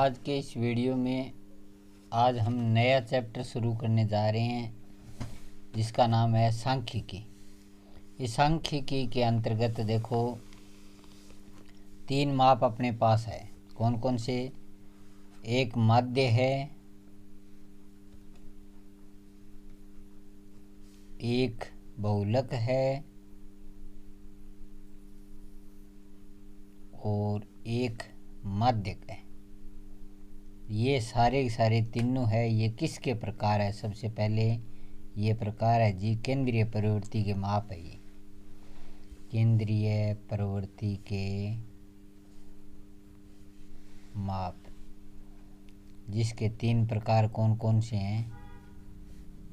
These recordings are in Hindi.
आज के इस वीडियो में आज हम नया चैप्टर शुरू करने जा रहे हैं जिसका नाम है सांख्यिकी। इस सांख्यिकी के अंतर्गत देखो 3 माप अपने पास है। कौन कौन से? एक माध्य है, एक बहुलक है और एक माध्यक है। ये सारे तीनों है। ये किसके प्रकार है? सबसे पहले ये प्रकार है जी केंद्रीय प्रवृत्ति के माप है। ये केंद्रीय प्रवृत्ति के माप, जिसके 3 प्रकार कौन कौन से हैं?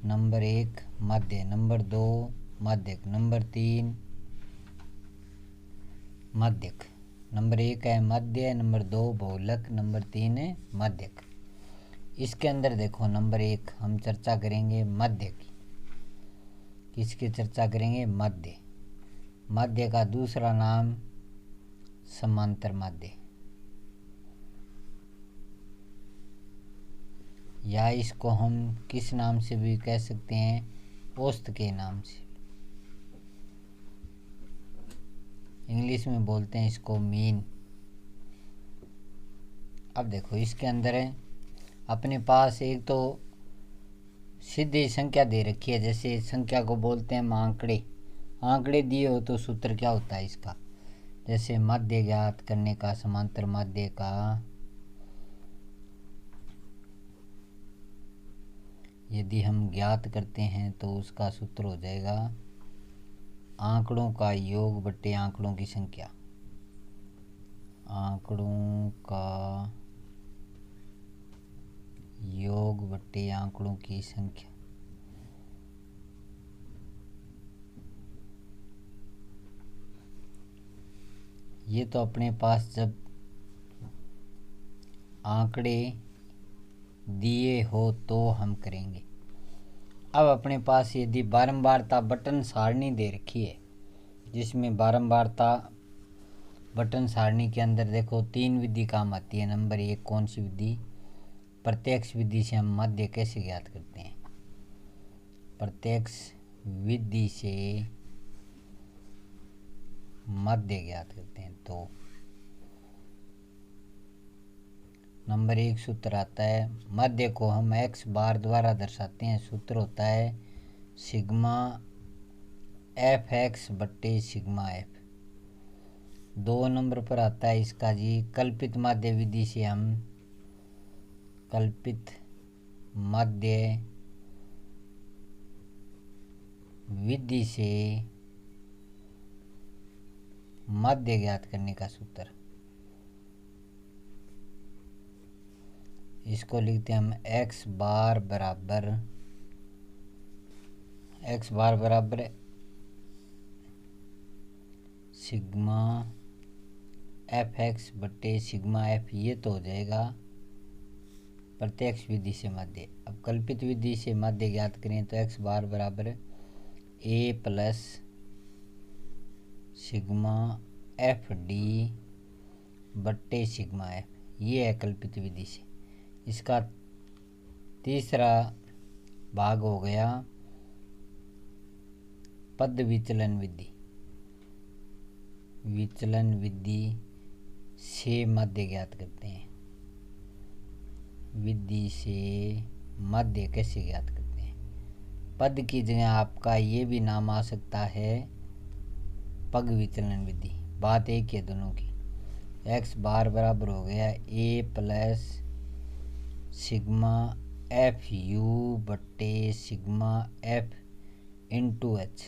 नंबर 1 मध्य, नंबर 2 माध्यक, नंबर 3 माध्यक। नंबर 1 है मध्य, नंबर 2 बहुलक, नंबर 3 है माध्यक। इसके अंदर देखो नंबर 1 हम चर्चा करेंगे मध्य की। किसकी चर्चा करेंगे? मध्य। मध्य का दूसरा नाम समांतर माध्य, या इसको हम किस नाम से भी कह सकते हैं? औसत के नाम से। इंग्लिश में बोलते हैं इसको मीन। अब देखो इसके अंदर है अपने पास एक तो सीधी संख्या दे रखी है। जैसे संख्या को बोलते हैं हम आंकड़े। आंकड़े दिए हो तो सूत्र क्या होता है इसका? जैसे माध्य ज्ञात करने का, समांतर माध्य का यदि हम ज्ञात करते हैं तो उसका सूत्र हो जाएगा आंकड़ों का योग बट्टे आंकड़ों की संख्या। आंकड़ों का योग बट्टे आंकड़ों की संख्या। ये तो अपने पास जब आंकड़े दिए हो तो हम करेंगे। अब अपने पास यदि बारंबारता बटन सारणी दे रखी है, जिसमें बारंबारता बटन सारणी के अंदर देखो 3 विधि काम आती है। नंबर 1 कौन सी विधि? प्रत्यक्ष विधि से हम माध्य कैसे ज्ञात करते हैं? प्रत्यक्ष विधि से माध्य ज्ञात करते हैं तो नंबर 1 सूत्र आता है। माध्य को हम x बार द्वारा दर्शाते हैं। सूत्र होता है सिग्मा एफ एक्स बट्टे सिग्मा एफ। 2 नंबर पर आता है इसका जी कल्पित माध्य विधि से हम कल्पित माध्य विधि से माध्य ज्ञात करने का सूत्र। इसको लिखते हैं हम x बार बराबर सिग्मा एफ एक्स बट्टे सिग्मा एफ। ये तो हो जाएगा प्रत्यक्ष विधि से माध्य। अब कल्पित विधि से माध्य ज्ञात करें तो x बार बराबर a plus sigma F D बट्टे सिग्मा एफ। ये है कल्पित विधि से। इसका तीसरा भाग हो गया पद विचलन विधि। विचलन विधि से माध्य ज्ञात करते हैं। विधि से माध्य कैसे ज्ञात करते हैं? पद की जगह आपका ये भी नाम आ सकता है पग विचलन विधि। बात एक है दोनों की। x बार बराबर हो गया a plus sigma F you बट्टे सिग्मा एफ इंटू एच।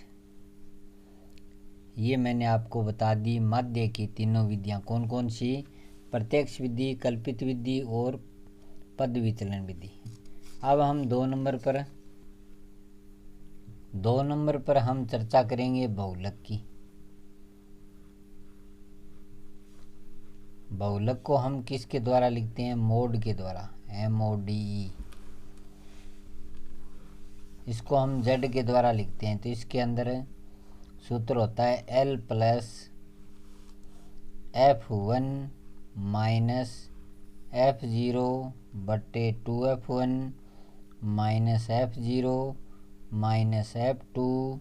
ये मैंने आपको बता दी माध्य की तीनों विधियां कौन कौन सी? प्रत्यक्ष विधि, कल्पित विधि और पद विचलन विधि। अब हम 2 नंबर पर हम चर्चा करेंगे बहुलक की। बहुलक को हम किसके द्वारा लिखते हैं? मोड के द्वारा, MODE। इसको हम z के द्वारा लिखते हैं तो इसके अंदर सूत्र होता है L plus F1 minus F0 बटे 2F1 minus F0 minus F2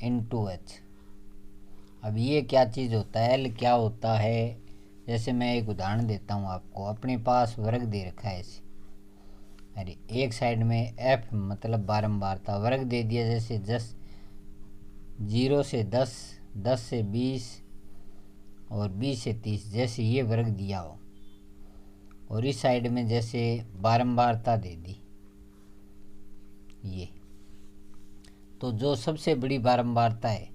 into H। अब ये क्या चीज़ होता है, L क्या होता है? जैसे मैं एक उदाहरण देता हूँ आपको। अपने पास वर्ग दे रखा है ऐसे, अरे एक साइड में F मतलब बारंबारता वर्ग दे दिया, जैसे 0 से 10, 10 से 20 और 20 से 30, जैसे ये वर्ग दिया हो। और इस साइड में जैसे बारंबारता दे दी ये, तो जो सबसे बड़ी बारंबारता है,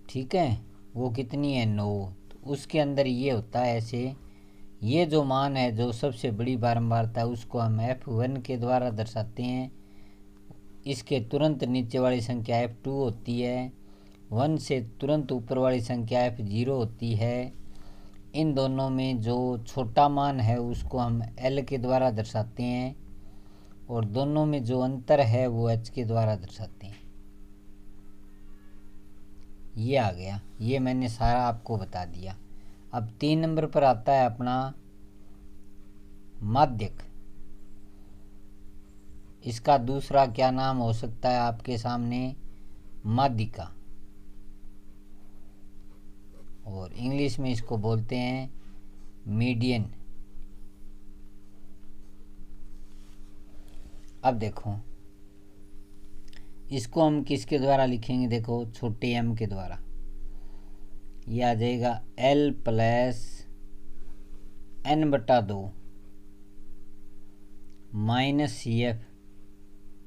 ठीक है, वो कितनी है? 9। तो उसके अंदर ये होता है ऐसे, ये जो मान है जो सबसे बड़ी बारंबारता है उसको हम F1 के द्वारा दर्शाते हैं। इसके तुरंत नीचे वाली संख्या F2 होती है। 1 से तुरंत ऊपर वाली संख्या F0 होती है। इन दोनों में जो छोटा मान है उसको हम L के द्वारा दर्शाते हैं, और दोनों में जो अंतर है वो H के द्वारा दर्शाते हैं। ये आ गया, ये मैंने सारा आपको बता दिया। अब 3 नंबर पर आता है अपना माध्यक। इसका दूसरा क्या नाम हो सकता है आपके सामने? माध्यिका, और इंग्लिश में इसको बोलते हैं मीडियन। अब देखो इसको हम किसके द्वारा लिखेंगे? देखो छोटे m के द्वारा। ये आ जाएगा L plus n/2 minus CF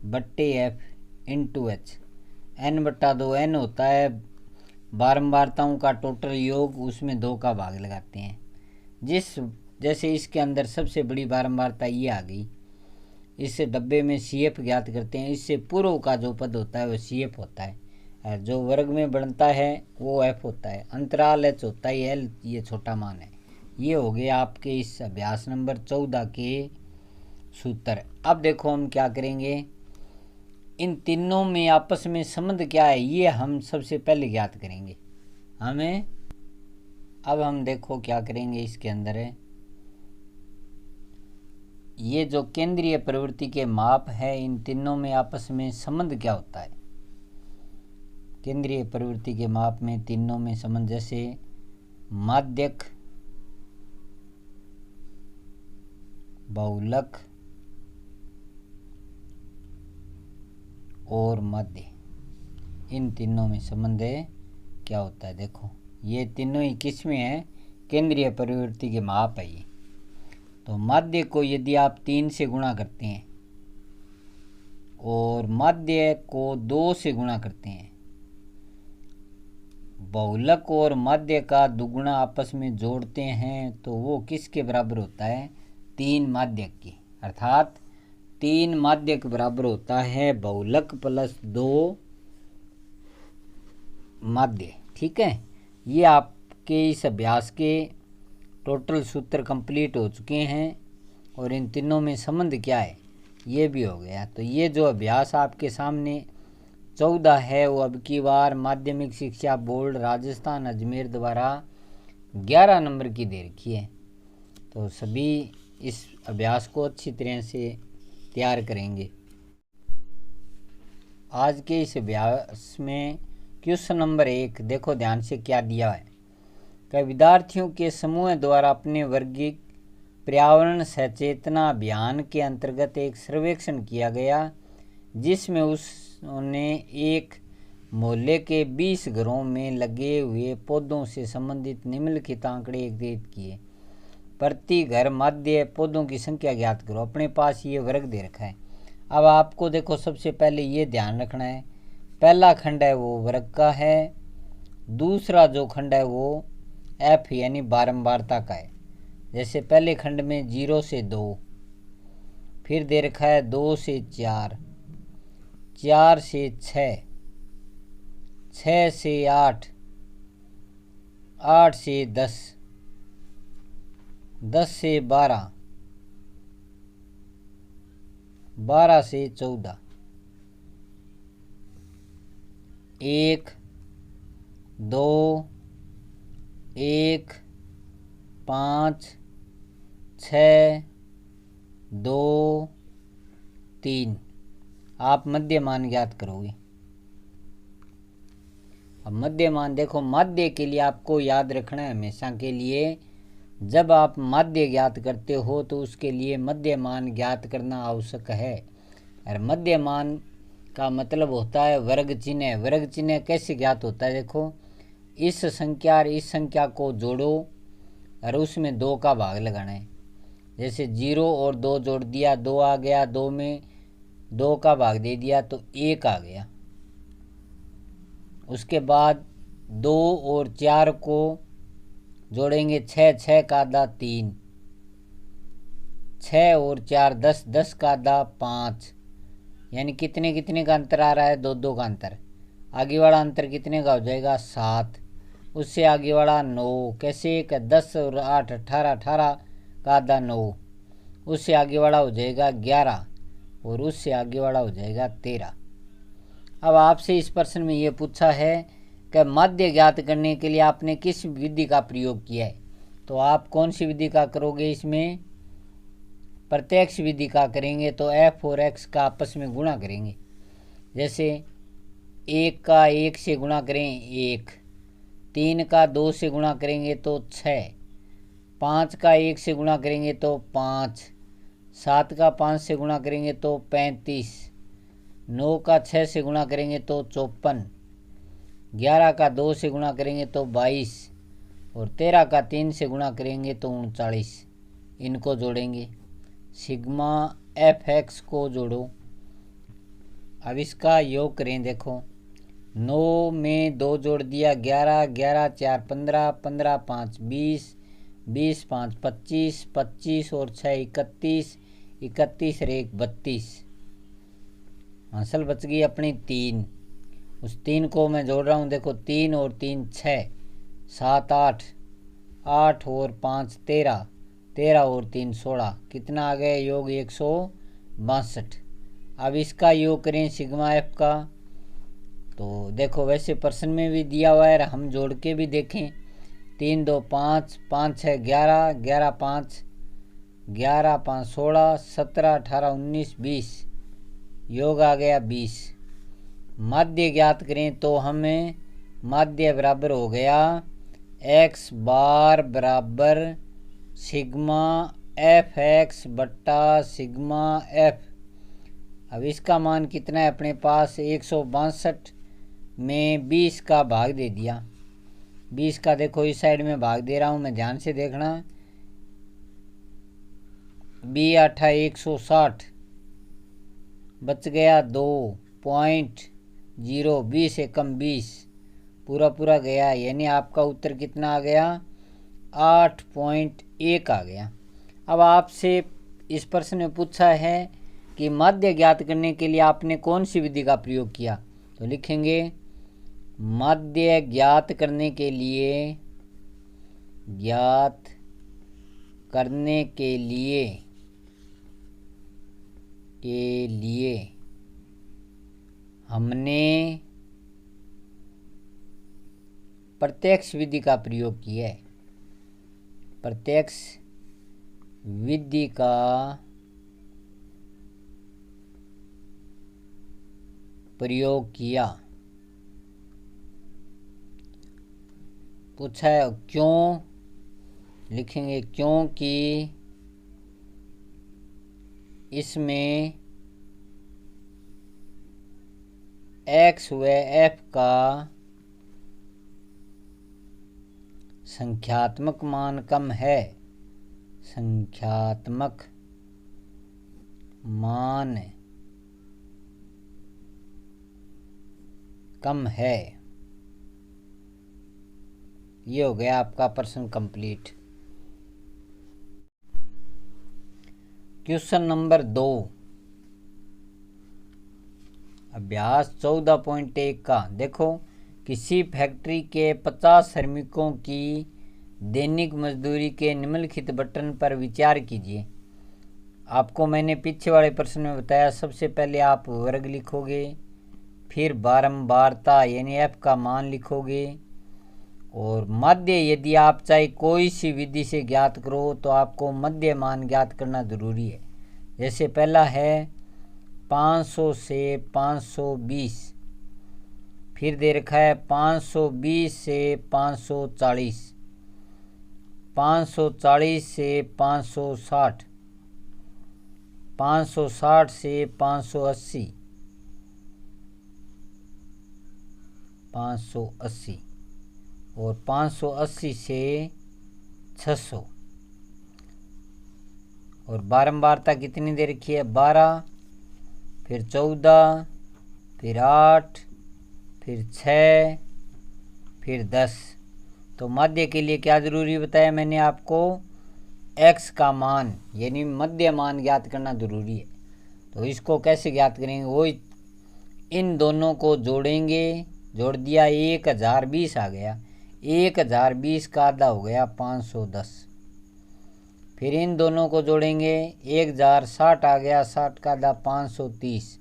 बट्टे F into H। n/2 n होता है बारंबारताओं का टोटल योग, उसमें 2 का भाग लगाते हैं। जैसे इसके अंदर सबसे बड़ी बारंबारता ये आ गई, इससे डब्बे में CF ज्ञात करते हैं। इससे पूर्व का जो पद होता है वो CF होता है, जो वर्ग में बनता है वो F होता है, अंतराल H होता है, L ये छोटा मान है। ये हो गया आपके इस अभ्यास नंबर 14 के सूत्र। अब देखो हम क्या करेंगे, इन तीनों में आपस में संबंध क्या है ये हम सबसे पहले ज्ञात करेंगे। अब हम देखो क्या करेंगे, इसके अंदर है ये जो केंद्रीय प्रवृत्ति के माप है, इन तीनों में आपस में संबंध क्या होता है? केंद्रीय प्रवृत्ति के माप में तीनों में संबंध, जैसे माध्यक, बहुलक और मध्य, इन तीनों में संबंध क्या होता है? देखो ये तीनों ही किस में है? केंद्रीय प्रवृत्ति के माप है ये। तो माध्य को यदि आप 3 से गुणा करते हैं और माध्य को 2 से गुणा करते हैं, बहुलक और माध्य का दुगुना आपस में जोड़ते हैं, तो वो किसके बराबर होता है? 3 माध्यक की। अर्थात 3 माध्यक बराबर होता है बहुलक प्लस 2 माध्य। ठीक है, ये आपके इस अभ्यास के टोटल सूत्र कंप्लीट हो चुके हैं, और इन तीनों में संबंध क्या है ये भी हो गया। तो ये जो अभ्यास आपके सामने 14 है वो अब की बार माध्यमिक शिक्षा बोर्ड राजस्थान अजमेर द्वारा 11 नंबर की दे रखी है। तो सभी इस अभ्यास को अच्छी तरह से तैयार करेंगे। आज के इस अभ्यास में क्वेश्चन नंबर 1 देखो ध्यान से क्या दिया है कि विद्यार्थियों के समूह द्वारा अपने वर्गीक पर्यावरण सचेतना अभियान के अंतर्गत एक सर्वेक्षण किया गया, जिसमें उन्होंने एक मोहल्ले के 20 घरों में लगे हुए पौधों से संबंधित निम्नलिखित आंकड़े एकत्रित किए। प्रति घर माध्य पौधों की संख्या ज्ञात करो। अपने पास ये वर्ग दे रखा है। अब आपको देखो सबसे पहले ये ध्यान रखना है, पहला खंड है वो वर्ग का है, दूसरा जो खंड है वो F यानी बारंबारता का है। जैसे पहले खंड में 0 से 2, फिर दे रखा है 2 से 4, 4 से 6, 6 से 8, 8 से 10, 10 से 12, 12 से 14, 1, 2, 1, 5, 6, 2, 3। आप मध्य मान ज्ञात करोगे। अब मध्य मान देखो, माध्य के लिए आपको याद रखना है हमेशा के लिए, जब आप माध्य ज्ञात करते हो तो उसके लिए मध्य मान ज्ञात करना आवश्यक है। और मध्य मान का मतलब होता है वर्ग चिन्ह। वर्ग चिन्ह कैसे ज्ञात होता है? देखो, इस संख्या और इस संख्या को जोड़ो और उसमें 2 का भाग लगाना है। जैसे 0 और 2 जोड़ दिया, 2 आ गया, 2 में 2 का भाग दे दिया तो 1 आ गया। उसके बाद 2 और 4 को जोड़ेंगे, 6, 6 का आधा 3, 6 और 4 10, 10 का आधा 5, यानी कितने कितने का अंतर आ रहा है? 2 2 का अंतर। आगे वाला अंतर कितने का हो जाएगा? 7। उससे आगे वाला 9। कैसे? 10 और 8 18, 18 का आधा 9। उससे आगे वाला हो जाएगा 11 और उससे आगे वाला हो जाएगा 13। अब आपसे इस प्रश्न में ये पूछा है कि माध्य ज्ञात करने के लिए आपने किस विधि का प्रयोग किया है, तो आप कौन सी विधि का करोगे? इसमें प्रत्यक्ष विधि का करेंगे। तो f और x का आपस में गुणा करेंगे। जैसे 1 का 1 से गुणा करें 1, 3 का 2 से गुणा करेंगे तो 6, 5 का 1 से गुणा करेंगे तो 5, 7 का 5 से गुणा करेंगे तो 35, 9 का 6 से गुणा करेंगे तो 54, 11 का 2 से गुणा करेंगे तो 22 और 13 का 3 से गुणा करेंगे तो 39। इनको जोड़ेंगे, सिग्मा एफ एक्स को जोड़ो। अब इसका योग करें। देखो, 9 में 2 जोड़ दिया, 11, 11 4 15, 15 5 20, 20 5 25, 25 और 6 31, 31 और 1 32। हासिल बच गई अपनी 3। उस 3 को मैं जोड़ रहा हूँ। देखो, 3 और 3 6, 7 8, 8 और 5 13, 13 और 3 16। कितना आ गया योग? 162। अब इसका योग करें सिग्मा एफ का। तो देखो, वैसे प्रश्न में भी दिया हुआ है, हम जोड़ के भी देखें। 3 2 5, 5 6 11, 11 5, 11 5 16, 17 18 19 20। योग आ गया 20। माध्य ज्ञात करें तो हमें माध्य बराबर हो गया x बार बराबर सिग्मा एफ एक्स बट्टा सिग्मा एफ। अब इसका मान कितना है अपने पास? 162 में 20 का भाग दे दिया। 20 का देखो इस साइड में भाग दे रहा हूँ मैं, ध्यान से देखना। 20 8 160, बच गया 2.0। 20 एकम 20, पूरा पूरा गया, यानी आपका उत्तर कितना आ गया? 8.1 आ गया। अब आपसे इस प्रश्न में पूछा है कि माध्य ज्ञात करने के लिए आपने कौन सी विधि का प्रयोग किया, तो लिखेंगे माध्य ज्ञात करने के लिए हमने प्रत्यक्ष विधि का प्रयोग किया है। प्रत्यक्ष विधि का प्रयोग किया। पूछा है क्यों, लिखेंगे क्योंकि इसमें x व f का संख्यात्मक मान कम है। संख्यात्मक मान कम है। ये हो गया आपका प्रश्न कंप्लीट। क्वेश्चन नंबर 2, अभ्यास 14.1 का। देखो, किसी फैक्ट्री के 50 श्रमिकों की दैनिक मजदूरी के निम्नलिखित बटन पर विचार कीजिए। आपको मैंने पीछे वाले प्रश्न में बताया, सबसे पहले आप वर्ग लिखोगे, फिर बारंबारता यानी f का मान लिखोगे, और माध्य यदि आप चाहे कोई सी विधि से ज्ञात करो तो आपको मध्य मान ज्ञात करना ज़रूरी है। जैसे पहला है 500 से 520, फिर दे रखा है 520 से 540, 540 से 560, 560 से 580, 580 और 580 से 600। और बारंबारता कितनी दे रखी है? 12, फिर 14, फिर 8, फिर 6, फिर 10। तो माध्य के लिए क्या ज़रूरी बताया मैंने आपको? x का मान यानी मध्य मान ज्ञात करना ज़रूरी है। तो इसको कैसे ज्ञात करेंगे? वो इन दोनों को जोड़ेंगे, जोड़ दिया 1020 आ गया, 1020 का आधा हो गया 510। फिर इन दोनों को जोड़ेंगे 1060 आ गया, 60 का आधा 530।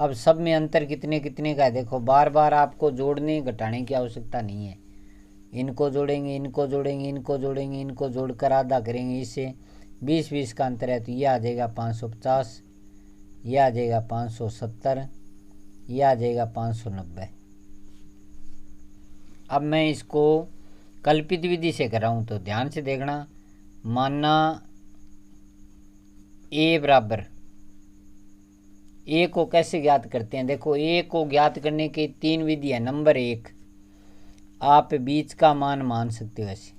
अब सब में अंतर कितने कितने का है देखो, बार बार आपको जोड़ने घटाने की आवश्यकता नहीं है। इनको जोड़ेंगे, इनको जोड़ेंगे, इनको जोड़ेंगे, इनको जोड़कर आधा करेंगे, इससे 20-20 का अंतर है तो ये आ जाएगा 550, ये आ जाएगा 570, ये आ जाएगा 590। अब मैं इसको कल्पित विधि से कर रहा हूँ तो ध्यान से देखना। माना a बराबर, a को कैसे ज्ञात करते हैं? देखो a को ज्ञात करने की 3 विधि है। नंबर 1, आप बीच का मान सकते हो ऐसे,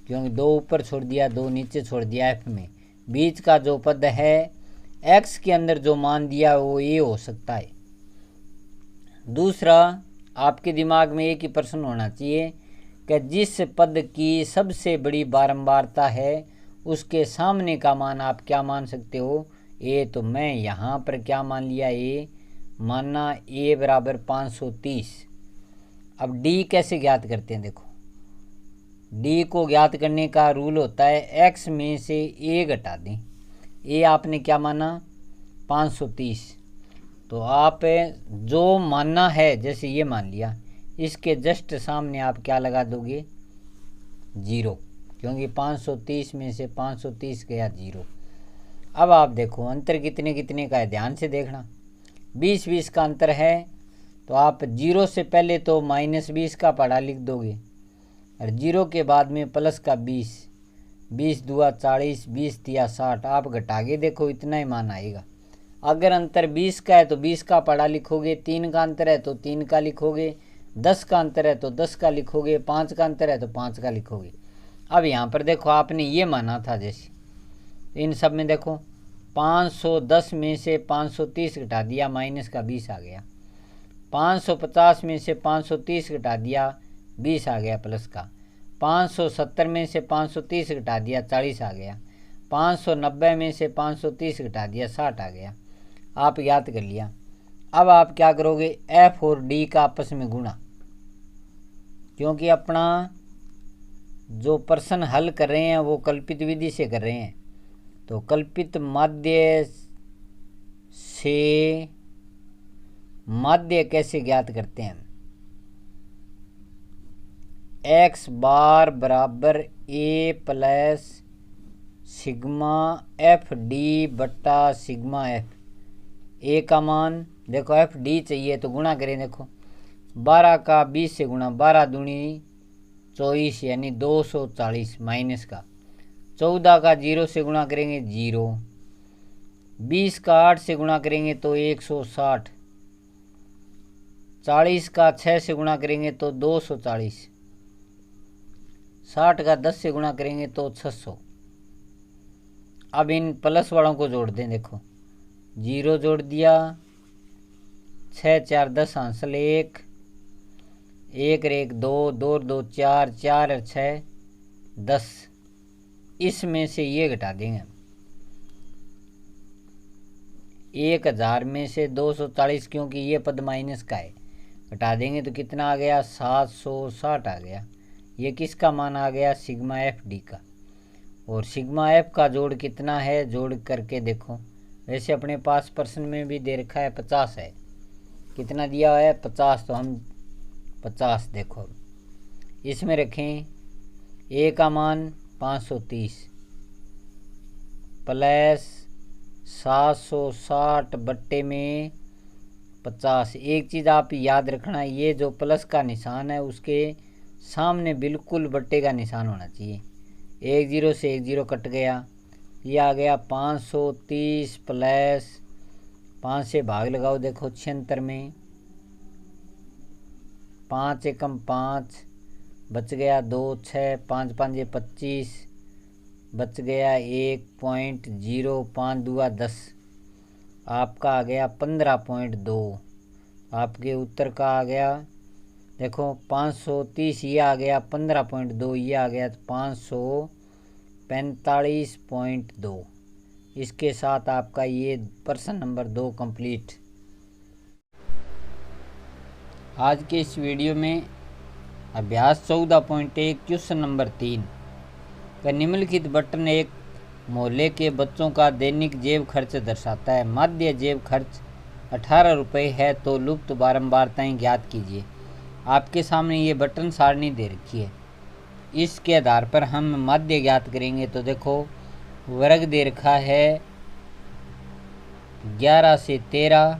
क्योंकि 2 ऊपर छोड़ दिया, 2 नीचे छोड़ दिया, f में बीच का जो पद है x के अंदर जो मान दिया वो a हो सकता है। दूसरा, आपके दिमाग में एक ही प्रश्न होना चाहिए कि जिस पद की सबसे बड़ी बारंबारता है उसके सामने का मान आप क्या मान सकते हो? a। तो मैं यहाँ पर क्या मान लिया? a माना a बराबर 530। अब d कैसे ज्ञात करते हैं? देखो d को ज्ञात करने का रूल होता है x में से a घटा दें। a आपने क्या माना? 530। तो आप जो मानना है, जैसे ये मान लिया, इसके जस्ट सामने आप क्या लगा दोगे? 0, क्योंकि 530 में से 530 गया 0। अब आप देखो अंतर कितने कितने का है, ध्यान से देखना। 20-20 का अंतर है तो आप 0 से पहले तो -20 का पढ़ा लिख दोगे और 0 के बाद में प्लस का 20, 20 दूआ 40, 20 तिया 60। आप घटागे देखो इतना ही मान आएगा। अगर अंतर 20 का है तो 20 का पढ़ा लिखोगे, 3 का अंतर है तो 3 का लिखोगे, 10 का अंतर है तो 10 का लिखोगे, 5 का अंतर है तो 5 का लिखोगे। अब यहाँ पर देखो आपने ये माना था, जैसे इन सब में देखो 510 में से 530 घटा दिया, माइनस का 20 आ गया। 550 में से 530 घटा दिया, 20 आ गया प्लस का। 570 में से 530 घटा दिया, 40 आ गया। 590 में से 530 घटा दिया, 60 आ गया। आप याद कर लिया। अब आप क्या करोगे? f और d का आपस में गुणा, क्योंकि अपना जो प्रश्न हल कर रहे हैं वो कल्पित विधि से कर रहे हैं। तो कल्पित माध्य से माध्य कैसे ज्ञात करते हैं? x बार बराबर a plus sigma F D बट्टा सिग्मा एफ। ए का मान देखो एफ डी चाहिए तो गुणा करें। देखो 12 का 20 से गुणा, 12 दूनी 24 यानी 240 माइनस का। 14 का 0 से गुणा करेंगे 0, 20 का 8 से गुणा करेंगे तो 160, 40 का 6 से गुणा करेंगे तो 240, 60 का 10 से गुणा करेंगे तो 600। अब इन प्लस वालों को जोड़ दें। देखो 0 जोड़ दिया, 6 4 10 हासिल 1, 1 1 2, 2 2 4, 4 और 6 10। इसमें से ये घटा देंगे। 1000 में से 240, क्योंकि ये पद माइनस का है, घटा देंगे तो कितना आ गया? 760 आ गया। ये किसका मान आ गया? सिग्मा एफ डी का। और सिग्मा एफ का जोड़ कितना है? जोड़ करके देखो, वैसे अपने पास प्रश्न में भी दे रखा है 50 है। कितना दिया है? 50। तो हम 50 देखो इसमें रखें ए का मान 530 प्लस 760 बट्टे में 50। एक चीज़ आप याद रखना, ये जो प्लस का निशान है उसके सामने बिल्कुल बट्टे का निशान होना चाहिए। एक जीरो से एक जीरो कट गया, ये आ गया 530 प्लस 5 से भाग लगाओ, देखो 76 में 5 एकम 5 बच गया 2 6 5 5 25 बच गया 1.05 दुआ 10, आपका आ गया 15.2। आपके उत्तर का आ गया देखो 530, ये आ गया 15.2, ये आ गया 545.2। इसके साथ आपका ये प्रश्न नंबर 2 कंप्लीट। आज के इस वीडियो में अभ्यास 14.1 क्वेश्चन नंबर 3 का निम्नलिखित बटन एक मोहल्ले के बच्चों का दैनिक जेब खर्च दर्शाता है। माध्य जेब खर्च 18 रुपये है तो लुप्त बारंबारताएं ज्ञात कीजिए। आपके सामने ये बटन सारणी दे रखी है, इसके आधार पर हम माध्य ज्ञात करेंगे। तो देखो वर्ग दे रखा है 11 से 13,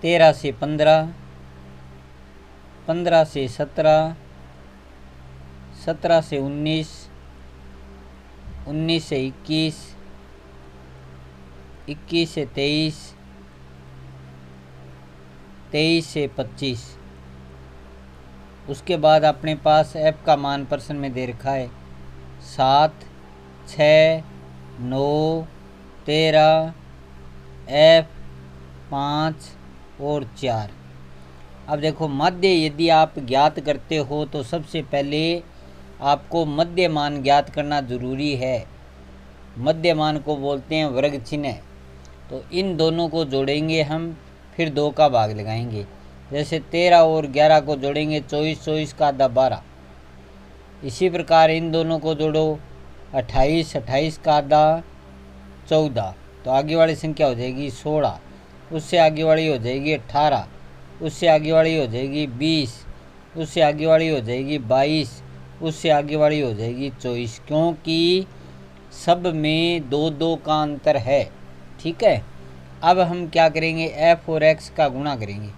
13 से 15, 15 से 17, 17 से 19, 19 से 21, 21 से 23, 23 से 25। उसके बाद अपने पास f का मान प्रश्न में दे रखा है 7, 6, 9, 13, f 5 और 4। अब देखो मध्य यदि आप ज्ञात करते हो तो सबसे पहले आपको मध्य मान ज्ञात करना ज़रूरी है। मध्य मान को बोलते हैं वर्ग चिन्ह। तो इन दोनों को जोड़ेंगे हम, फिर 2 का भाग लगाएंगे। जैसे 13 और 11 को जोड़ेंगे 24, 24 का आधा 12। इसी प्रकार इन दोनों को जोड़ो 28, 28 का आधा 14। तो आगे वाली संख्या हो जाएगी 16, उससे आगे वाली हो जाएगी 18, उससे आगे वाली हो जाएगी 20, उससे आगे वाली हो जाएगी 22, उससे आगे वाली हो जाएगी 24, क्योंकि सब में 2 2 का अंतर है। ठीक है, अब हम क्या करेंगे, f और x का गुणा करेंगे।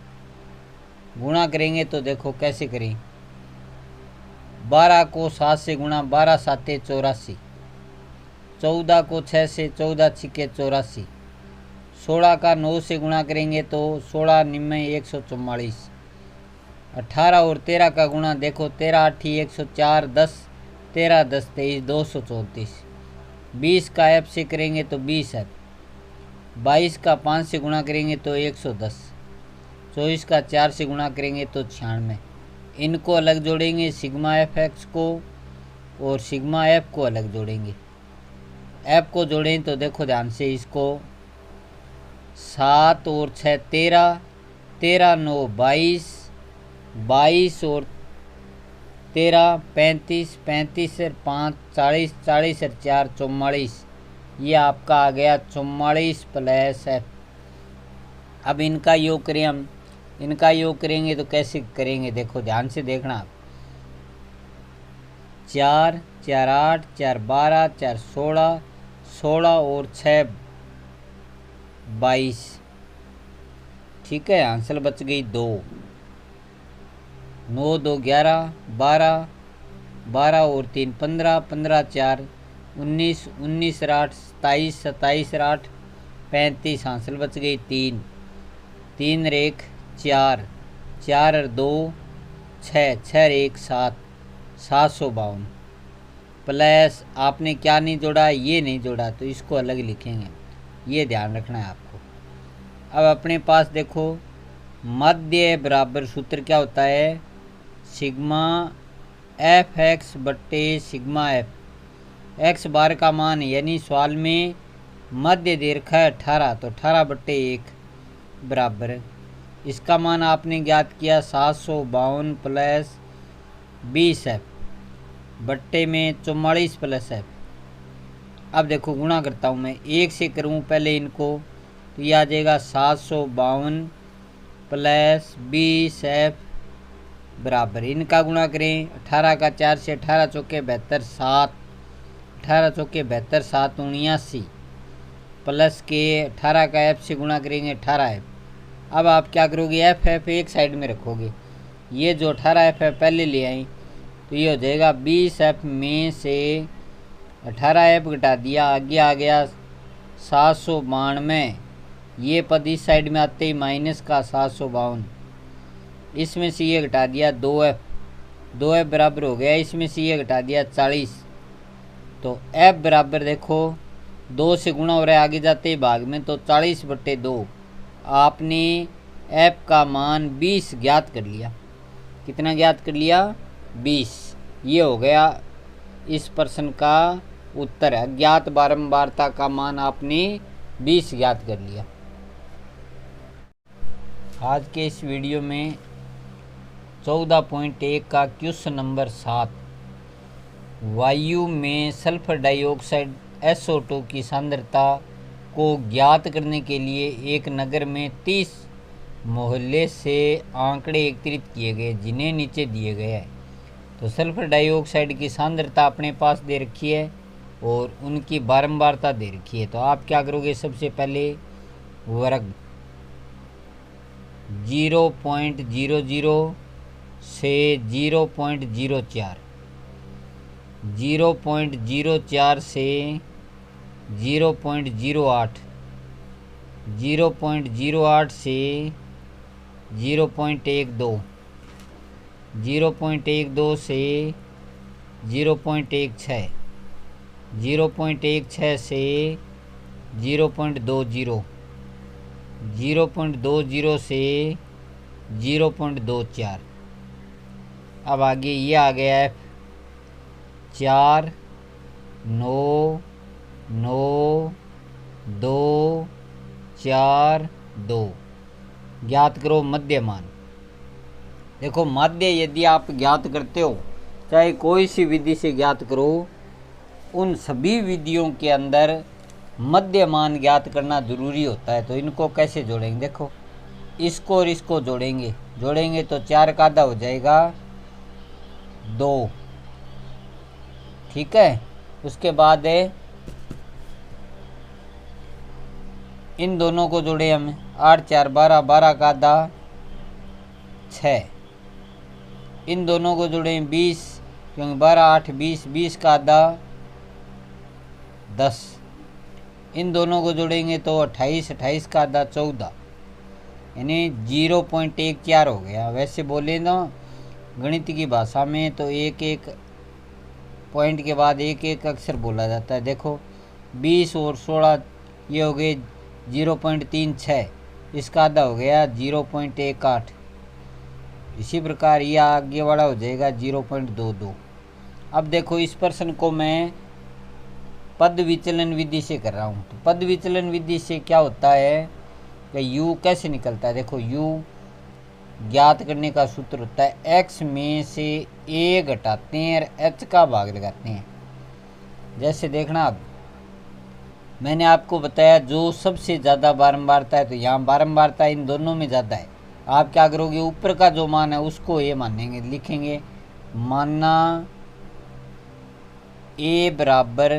गुणा करेंगे तो देखो कैसे करें, 12 को 7 से गुणा, 12 7 84, 14 को 6 से, 14 6 84, 16 का 9 से गुणा करेंगे तो 16 निम्न 144, 18 और 13 का गुणा देखो 13 8 104, 10 13 10 23 234, 20 का f से करेंगे तो 20 है, 22 का 5 से गुणा करेंगे तो 110, 24 का 4 से गुणा करेंगे तो 96। इनको अलग जोड़ेंगे सिग्मा एफ एक्स को, और सिग्मा एफ को अलग जोड़ेंगे। एफ को जोड़ें तो देखो ध्यान से, इसको 7 और 6 13, 13 9 22, 22 और 13 35, 35 और 5 40, 40 और 4 44। ये आपका आ गया 44 प्लस एफ। अब इनका योग करें हम, इनका योग करेंगे तो कैसे करेंगे, देखो ध्यान से देखना आप। 4 4 8 4 12 4 16, 16 और 6 22। ठीक है, आंसर बच गई 2। 9 2 11, 12, 12 और 3 15, 15 4 19, 19 और 8 27, 27 और 8 35। आंसर बच गई 3। 3 और 1 4, 4 और 2 6, 6 और 1 7, 752 प्लस आपने क्या नहीं जोड़ा, ये नहीं जोड़ा, तो इसको अलग लिखेंगे, ये ध्यान रखना है आपको। अब अपने पास देखो मध्य बराबर सूत्र क्या होता है, सिग्मा एफ एक्स बट्टे सिग्मा एफ। एक्स बार का मान यानी सवाल में मध्य दे रखा है 18, तो 18 बट्टे 1 बराबर, इसका मान आपने ज्ञात किया 752 प्लस 20 एफ बट्टे में 44 प्लस एफ। अब देखो गुणा करता हूँ मैं, 1 से करूँ पहले इनको, तो ये आ जाएगा 752 प्लस 20 एफ बराबर इनका गुणा करें। 18 का 4 से 18 चौके 72 7, 18 चौके 72 7 79 प्लस के 18 का एफ से गुणा करेंगे 18 एफ। अब आप क्या करोगे, एफ एफ एक साइड में रखोगे, ये जो 18 एफ है पहले ले आई तो ये हो जाएगा 20 एफ में से 18 एफ घटा दिया, आगे आ गया 792। ये पद इस साइड में आते ही माइनस का 752, इसमें से ये घटा दिया 2 एफ बराबर हो गया, इसमें से ये घटा दिया 40। तो एफ बराबर देखो 2 से गुणा हो रहा है, आगे जाते ही भाग में, तो 40/2। आपने एफ का मान 20 ज्ञात कर लिया। कितना ज्ञात कर लिया, 20। ये हो गया इस प्रश्न का उत्तर। अज्ञात बारंबारता का मान आपने 20 ज्ञात कर लिया। आज के इस वीडियो में 14.1 का क्वेश्चन नंबर 7, वायु में सल्फर डाइऑक्साइड SO2 की सांद्रता को ज्ञात करने के लिए एक नगर में 30 मोहल्ले से आंकड़े एकत्रित किए गए जिन्हें नीचे दिए गए हैं। तो सल्फर डाइऑक्साइड की सांद्रता अपने पास दे रखी है और उनकी बारंबारता दे रखी है। तो आप क्या करोगे, सबसे पहले वर्ग 0.00 से 0.04, 0.04 से 0.08, 0.08 से 0.12, 0.12 से 0.16, 0.16 से 0.20, 0.20 से 0.24। अब आगे ये आ गया है 4 9 9 2 4 2। ज्ञात करो मध्यमान। देखो माध्य यदि आप ज्ञात करते हो, चाहे कोई सी विधि से ज्ञात करो, उन सभी विधियों के अंदर मध्यमान ज्ञात करना ज़रूरी होता है। तो इनको कैसे जोड़ेंगे, देखो इसको और इसको जोड़ेंगे तो 4 का आधा हो जाएगा 2, ठीक है। उसके बाद इन दोनों को जोड़े हमें, 8 4 12, 12 का आधा 6। इन दोनों को जोड़े 20, क्योंकि 12 8 20, 20 का आधा 10। इन दोनों को जोड़ेंगे तो 28, 28 का आधा 14, यानी 0.14 हो गया। वैसे बोले ना गणित की भाषा में तो एक एक पॉइंट के बाद एक एक अक्षर बोला जाता है। देखो 20 और 16 ये हो गए 0.36, इसका आधा हो गया 0.18। इसी प्रकार यह आगे वाला हो जाएगा 0.22। अब देखो इस प्रश्न को मैं पद विचलन विधि से कर रहा हूँ। तो पद विचलन विधि से क्या होता है कि u कैसे निकलता है, देखो u ज्ञात करने का सूत्र होता है x में से a घटाते हैं और h का भाग लगाते हैं। जैसे देखना, अब मैंने आपको बताया जो सबसे ज़्यादा बारंबारता है, तो यहाँ बारंबारता इन दोनों में ज़्यादा है। आप क्या करोगे, ऊपर का जो मान है उसको a मानेंगे, लिखेंगे माना a बराबर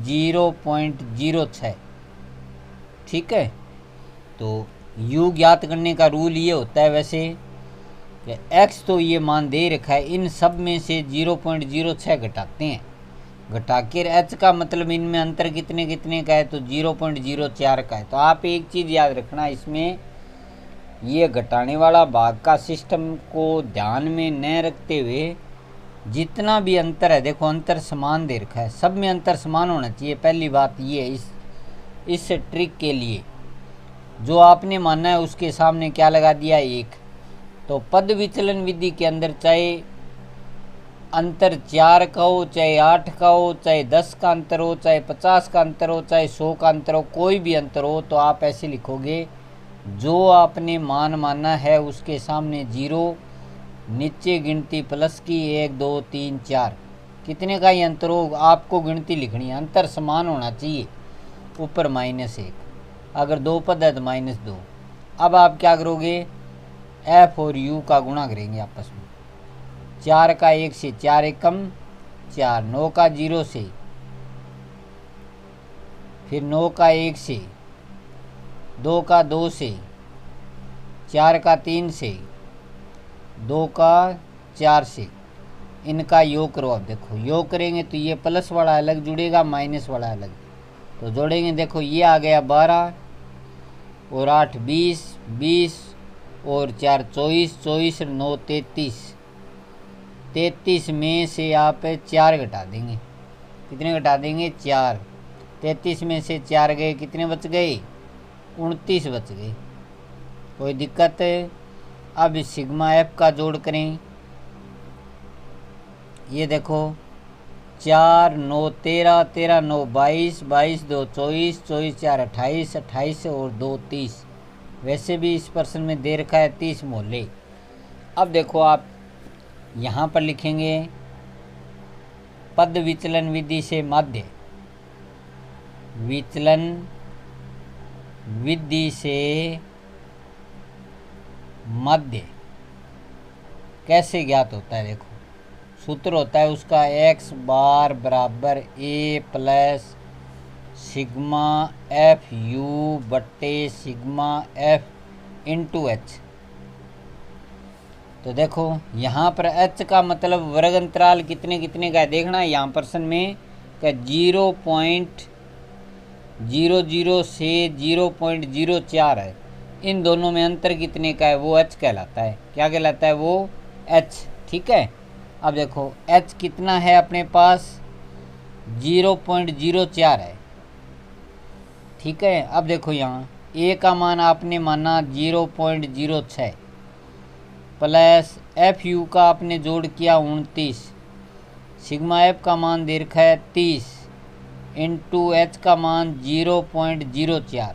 0.06, ठीक है। तो u ज्ञात करने का रूल ये होता है वैसे कि x तो ये मान दे रखा है, इन सब में से 0.06 घटाते हैं, घटा कर h का मतलब इनमें अंतर कितने कितने का है, तो 0.04 का है। तो आप एक चीज़ याद रखना, इसमें ये घटाने वाला भाग का सिस्टम को ध्यान में न रखते हुए जितना भी अंतर है, देखो अंतर समान दे रखा है, सब में अंतर समान होना चाहिए। पहली बात ये है, इस ट्रिक के लिए जो आपने माना है उसके सामने क्या लगा दिया, 1। तो पद विचलन विधि के अंदर चाहे अंतर 4 का हो, चाहे 8 का हो, चाहे 10 का अंतर हो, चाहे 50 का अंतर हो, चाहे 100 का अंतर हो, कोई भी अंतर हो, तो आप ऐसे लिखोगे जो आपने मान माना है उसके सामने 0, नीचे गिनती प्लस की 1 2 3 4, कितने का ही अंतर हो आपको गिनती लिखनी है, अंतर समान होना चाहिए। ऊपर -1, अगर 2 पद है तो -2। अब आप क्या करोगे, f और u का गुणा करेंगे आपस में। 4 का 1 से 4 एकम 4, 9 का 0 से, फिर 9 का 1 से, 2 का 2 से, 4 का 3 से, 2 का 4 से, इनका योग करो। अब देखो योग करेंगे तो ये प्लस वाला अलग जुड़ेगा, माइनस वाला अलग, तो जोड़ेंगे। देखो ये आ गया 12 और 8 20, 20 और 4 24, 24 और 9 33, 33 में से आप 4 घटा देंगे। कितने घटा देंगे? 4। 33 में से 4 गए, कितने बच गए? 29 बच गए। कोई दिक्कत है? अब सिग्मा एफ का जोड़ करें। ये देखो 4 9 13, 13 9 22, 22 2 24, 24 4 28, 28 और 2 30। वैसे भी इस प्रश्न में दे रखा है 30 मोहल्ले। अब देखो आप यहाँ पर लिखेंगे पद विचलन विधि से माध्य, विचलन विधि से माध्य कैसे ज्ञात होता है? देखो सूत्र होता है उसका x बार बराबर a plus sigma F you बट्टे सिग्मा एफ इंटू एच। तो देखो यहाँ पर h का मतलब वर्ग अंतराल कितने कितने का है देखना है। यहाँ प्रश्न में क्या 0.00 से 0.04 है। इन दोनों में अंतर कितने का है? वो h कहलाता है। क्या कहलाता है? वो h। ठीक है। अब देखो h कितना है अपने पास? 0.04 है। ठीक है। अब देखो यहाँ a का मान आपने माना 0.06 प्लस एफ यू का आपने जोड़ किया 29, सिग्मा एफ का मान दे रखा है 30 इंटू एच का मान 0.04।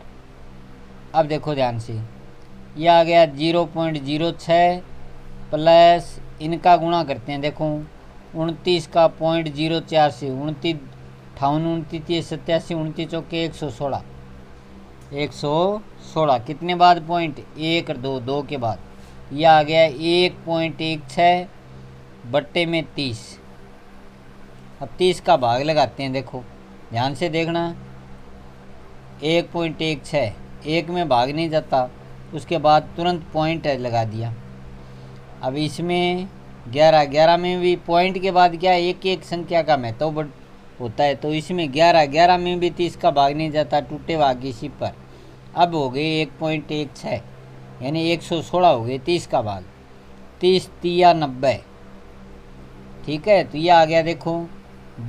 अब देखो ध्यान से, यह आ गया 0.06 प्लस इनका गुणा करते हैं। देखो 29 का 0.04 से 29 58 29 87 29 चौके 116, 116 कितने बाद पॉइंट 1 और 2, 2 के बाद यह आ गया 1.16 बट्टे में 30। अब 30 का भाग लगाते हैं। देखो ध्यान से देखना, 1.16 एक में भाग नहीं जाता, उसके बाद तुरंत पॉइंट लगा दिया। अब इसमें 11, 11 में भी पॉइंट के बाद क्या एक एक संख्या का महत्व तो होता है, तो इसमें 11, 11 में भी 30 का भाग नहीं जाता, टूटे भाग इसी पर। अब हो गए 1.16 यानी 116 हो गए 30 का भाग, 30 तिया 90। ठीक है। तो यह आ गया देखो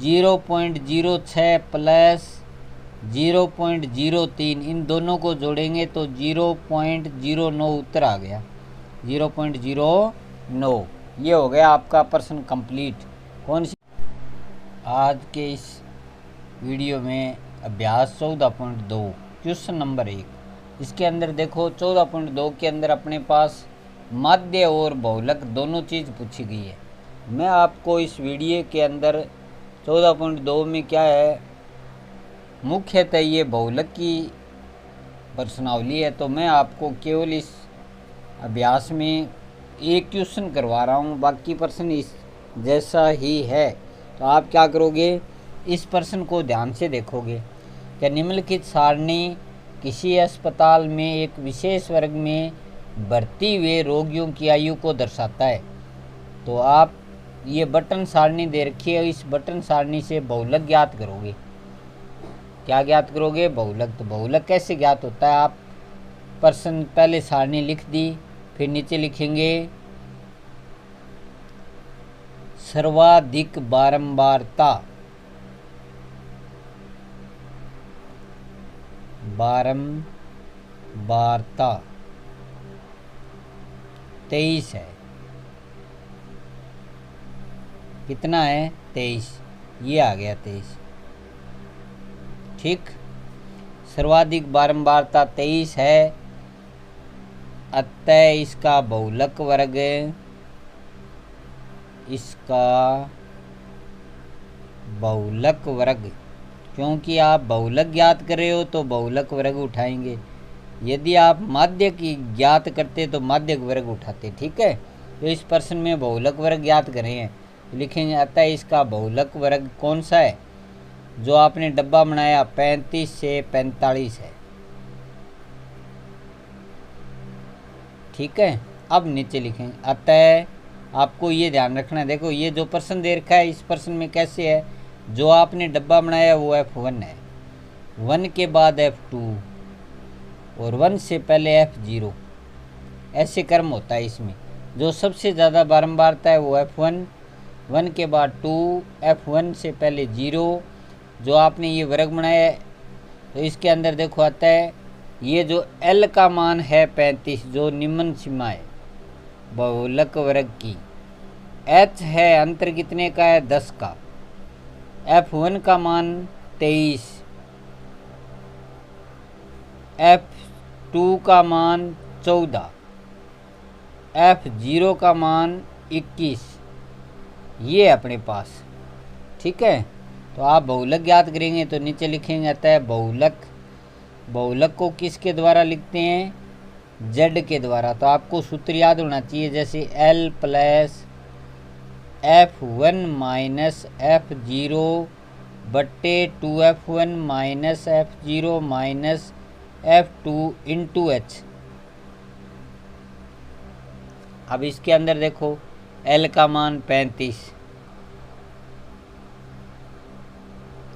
0.06 प्लस 0.03, इन दोनों को जोड़ेंगे तो 0.09 उत्तर आ गया, 0.09। ये हो गया आपका प्रश्न कंप्लीट। कौन सी? आज के इस वीडियो में अभ्यास 14.2 क्वेश्चन नंबर 1। इसके अंदर देखो 14.2 के अंदर अपने पास माध्य और बहुलक दोनों चीज़ पूछी गई है। मैं आपको इस वीडियो के अंदर 14.2 में क्या है, मुख्यतः ये बहुलक की प्रश्नावली है, तो मैं आपको केवल इस अभ्यास में एक क्वेश्चन करवा रहा हूँ, बाकी प्रश्न इस जैसा ही है। तो आप क्या करोगे, इस प्रश्न को ध्यान से देखोगे। क्या निम्नलिखित सारणी किसी अस्पताल में एक विशेष वर्ग में भर्ती हुए रोगियों की आयु को दर्शाता है? तो आप ये बटन सारणी दे रखी है, इस बटन सारणी से बहुलक ज्ञात करोगे। क्या ज्ञात करोगे? बहुलक। तो बहुलक कैसे ज्ञात होता है? आप प्रश्न पहले सारणी लिख दी, फिर नीचे लिखेंगे सर्वाधिक बारंबारता, बारंबारता 23 है। कितना है? 23। ये आ गया 23। ठीक। सर्वाधिक बारंबारता 23 है, अतः इसका बहुलक वर्ग, इसका बहुलक वर्ग, क्योंकि आप बहुलक ज्ञात कर रहे हो तो बहुलक वर्ग उठाएंगे। यदि आप माध्य की ज्ञात करते तो माध्यक वर्ग उठाते। ठीक है। तो इस प्रश्न में बहुलक वर्ग ज्ञात करें हैं, तो लिखेंगे अतः इसका बहुलक वर्ग कौन सा है। जो आपने डब्बा बनाया 35 से 45 है। ठीक है, अब नीचे लिखेंगे अतः आपको ये ध्यान रखना है। देखो ये जो प्रश्न दे रखा है, इस प्रश्न में कैसे है, जो आपने डब्बा बनाया वो F1 है, 1 के बाद F2 और 1 से पहले F0, ऐसे क्रम होता है इसमें। जो सबसे ज़्यादा बारंबारता है वो F1, 1 के बाद 2, F1 से पहले 0। जो आपने ये वर्ग बनाया है, तो इसके अंदर देखो आता है ये जो L का मान है 35, जो निम्न सीमा है बहुलक वर्ग की। H है अंतर कितने का है, 10 का। F1 का मान 23, F2 का मान 14, F0 का मान 21, ये अपने पास। ठीक है, तो आप बहुलक ज्ञात करेंगे तो नीचे लिखेंगे अतः बहुलक को किसके द्वारा लिखते हैं, Z के द्वारा। तो आपको सूत्र याद होना चाहिए, जैसे L plus F1 minus F0 बट्टे 2F1 minus F0 minus F2 into H। अब इसके अंदर देखो L का मान 35,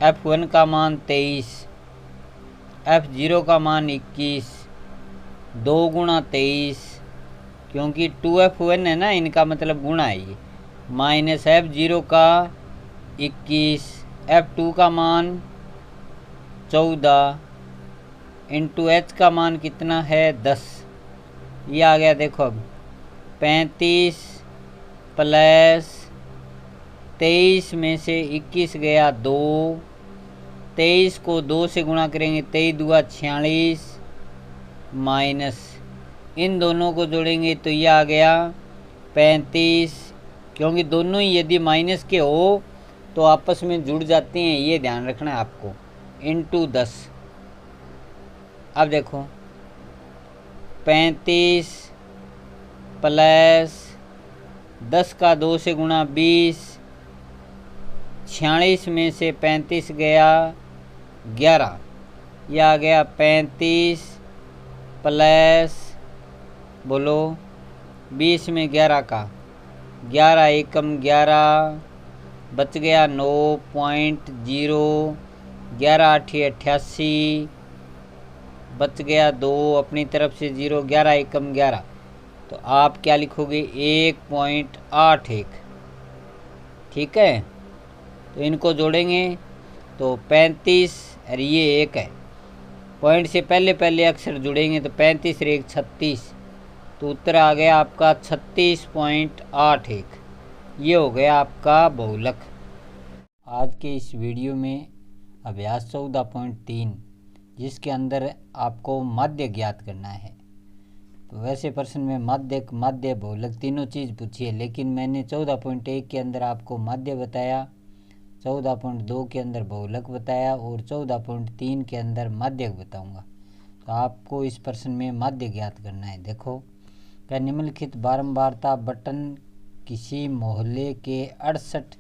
F1 का मान 23, F0 का मान 21, 2 गुणा 23, क्योंकि 2F1 है ना, इनका मतलब गुणा है ये, माइनस F0 का 21, F2 का मान 14 इंटू H का मान कितना है 10। ये आ गया देखो, अब 35 प्लस 23 में से 21 गया 2, 23 को 2 से गुणा करेंगे, 23 दूआ 46 माइनस इन दोनों को जोड़ेंगे तो ये आ गया 35, क्योंकि दोनों ही यदि माइनस के हो तो आपस में जुड़ जाते हैं, ये ध्यान रखना है आपको, इंटू 10। अब देखो 35 प्लस 10 का 2 से गुणा 20, 46 में से 35 गया 11, यह आ गया 35 प्लस बोलो 20 में 11 का 11 एकम 11 बच गया 9.0, 11 8 88 बच गया 2 अपनी तरफ से 0, 11 एकम 11, तो आप क्या लिखोगे 1.81। ठीक है, तो इनको जोड़ेंगे तो 35 और ये 1 है, पॉइंट से पहले अक्षर जुड़ेंगे तो 35 और 1 36, तो उत्तर आ गया आपका 36.81। ये हो गया आपका बहुलक। आज के इस वीडियो में अभ्यास 14.3, जिसके अंदर आपको माध्य ज्ञात करना है। तो वैसे प्रश्न में माध्य बहुलक तीनों चीज़ पूछी है, लेकिन मैंने 14.1 के अंदर आपको माध्य बताया, 14.2 के अंदर बहुलक बताया और 14.3 के अंदर माध्य बताऊंगा। तो आपको इस प्रश्न में माध्य ज्ञात करना है। देखो, क्या निम्नलिखित बारंबारता बटन किसी मोहल्ले के 68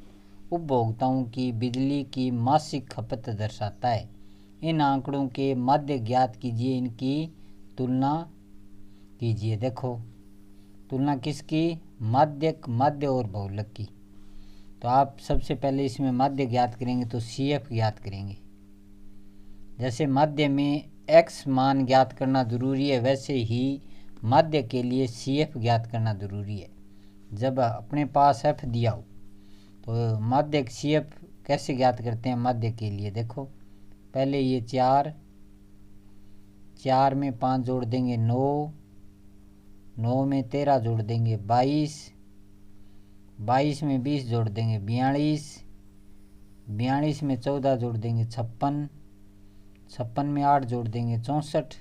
उपभोक्ताओं की बिजली की मासिक खपत दर्शाता है। इन आंकड़ों के माध्य ज्ञात कीजिए, इनकी तुलना कीजिए। देखो, तुलना किसकी, माध्य और बहुलक की। तो आप सबसे पहले इसमें माध्य ज्ञात करेंगे तो CF ज्ञात करेंगे। जैसे माध्य में X मान ज्ञात करना ज़रूरी है, वैसे ही माध्य के लिए CF ज्ञात करना ज़रूरी है। जब अपने पास F दिया हो तो माध्य CF कैसे ज्ञात करते हैं माध्य के लिए। देखो, पहले ये 4 में 5 जोड़ देंगे 9, 9 में 13 जोड़ देंगे 22, 22 में 20 जोड़ देंगे 42, 42 में 14 जोड़ देंगे 56, 56 में 8 जोड़ देंगे 64,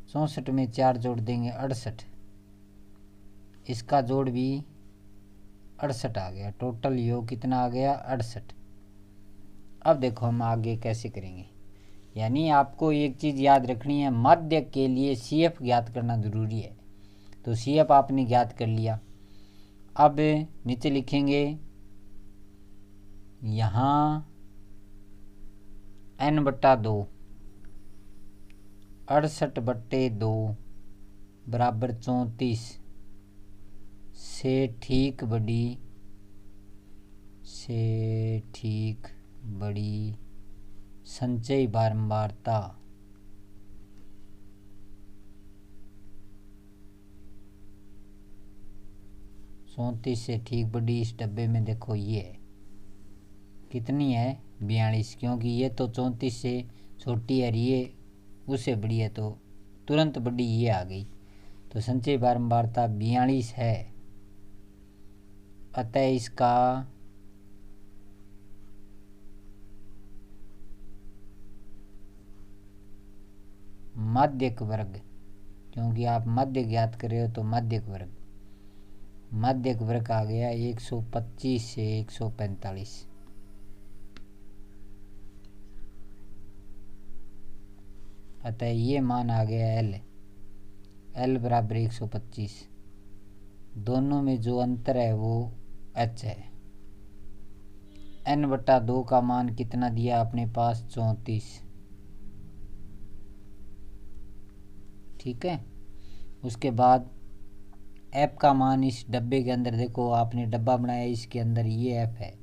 64 में 4 जोड़ देंगे 68, इसका जोड़ भी 68 आ गया। टोटल योग कितना आ गया 68। अब देखो हम आगे कैसे करेंगे, यानी आपको एक चीज़ याद रखनी है, माध्य के लिए CF ज्ञात करना ज़रूरी है। तो CF आपने ज्ञात कर लिया। अब नीचे लिखेंगे यहाँ n/2 68/2 बराबर 34 से ठीक बड़ी संचयी बारंबारता से ठीक बड़ी। इस डब्बे में देखो ये है, कितनी है 42, क्योंकि ये तो 34 से छोटी है, ये उससे बड़ी है तो तुरंत बड़ी ये आ गई। तो संचयी बारंबारता 42 है, अतः इसका माध्यक वर्ग, क्योंकि आप मध्य ज्ञात कर रहे हो तो माध्यक वर्ग आ गया 125 से 145। अतः ये मान आ गया L बराबर 125। दोनों में जो अंतर है वो h है। n/2 का मान कितना दिया अपने पास 34, ठीक है। उसके बाद f का मान इस डब्बे के अंदर देखो, आपने डब्बा बनाया, इसके अंदर ये f है।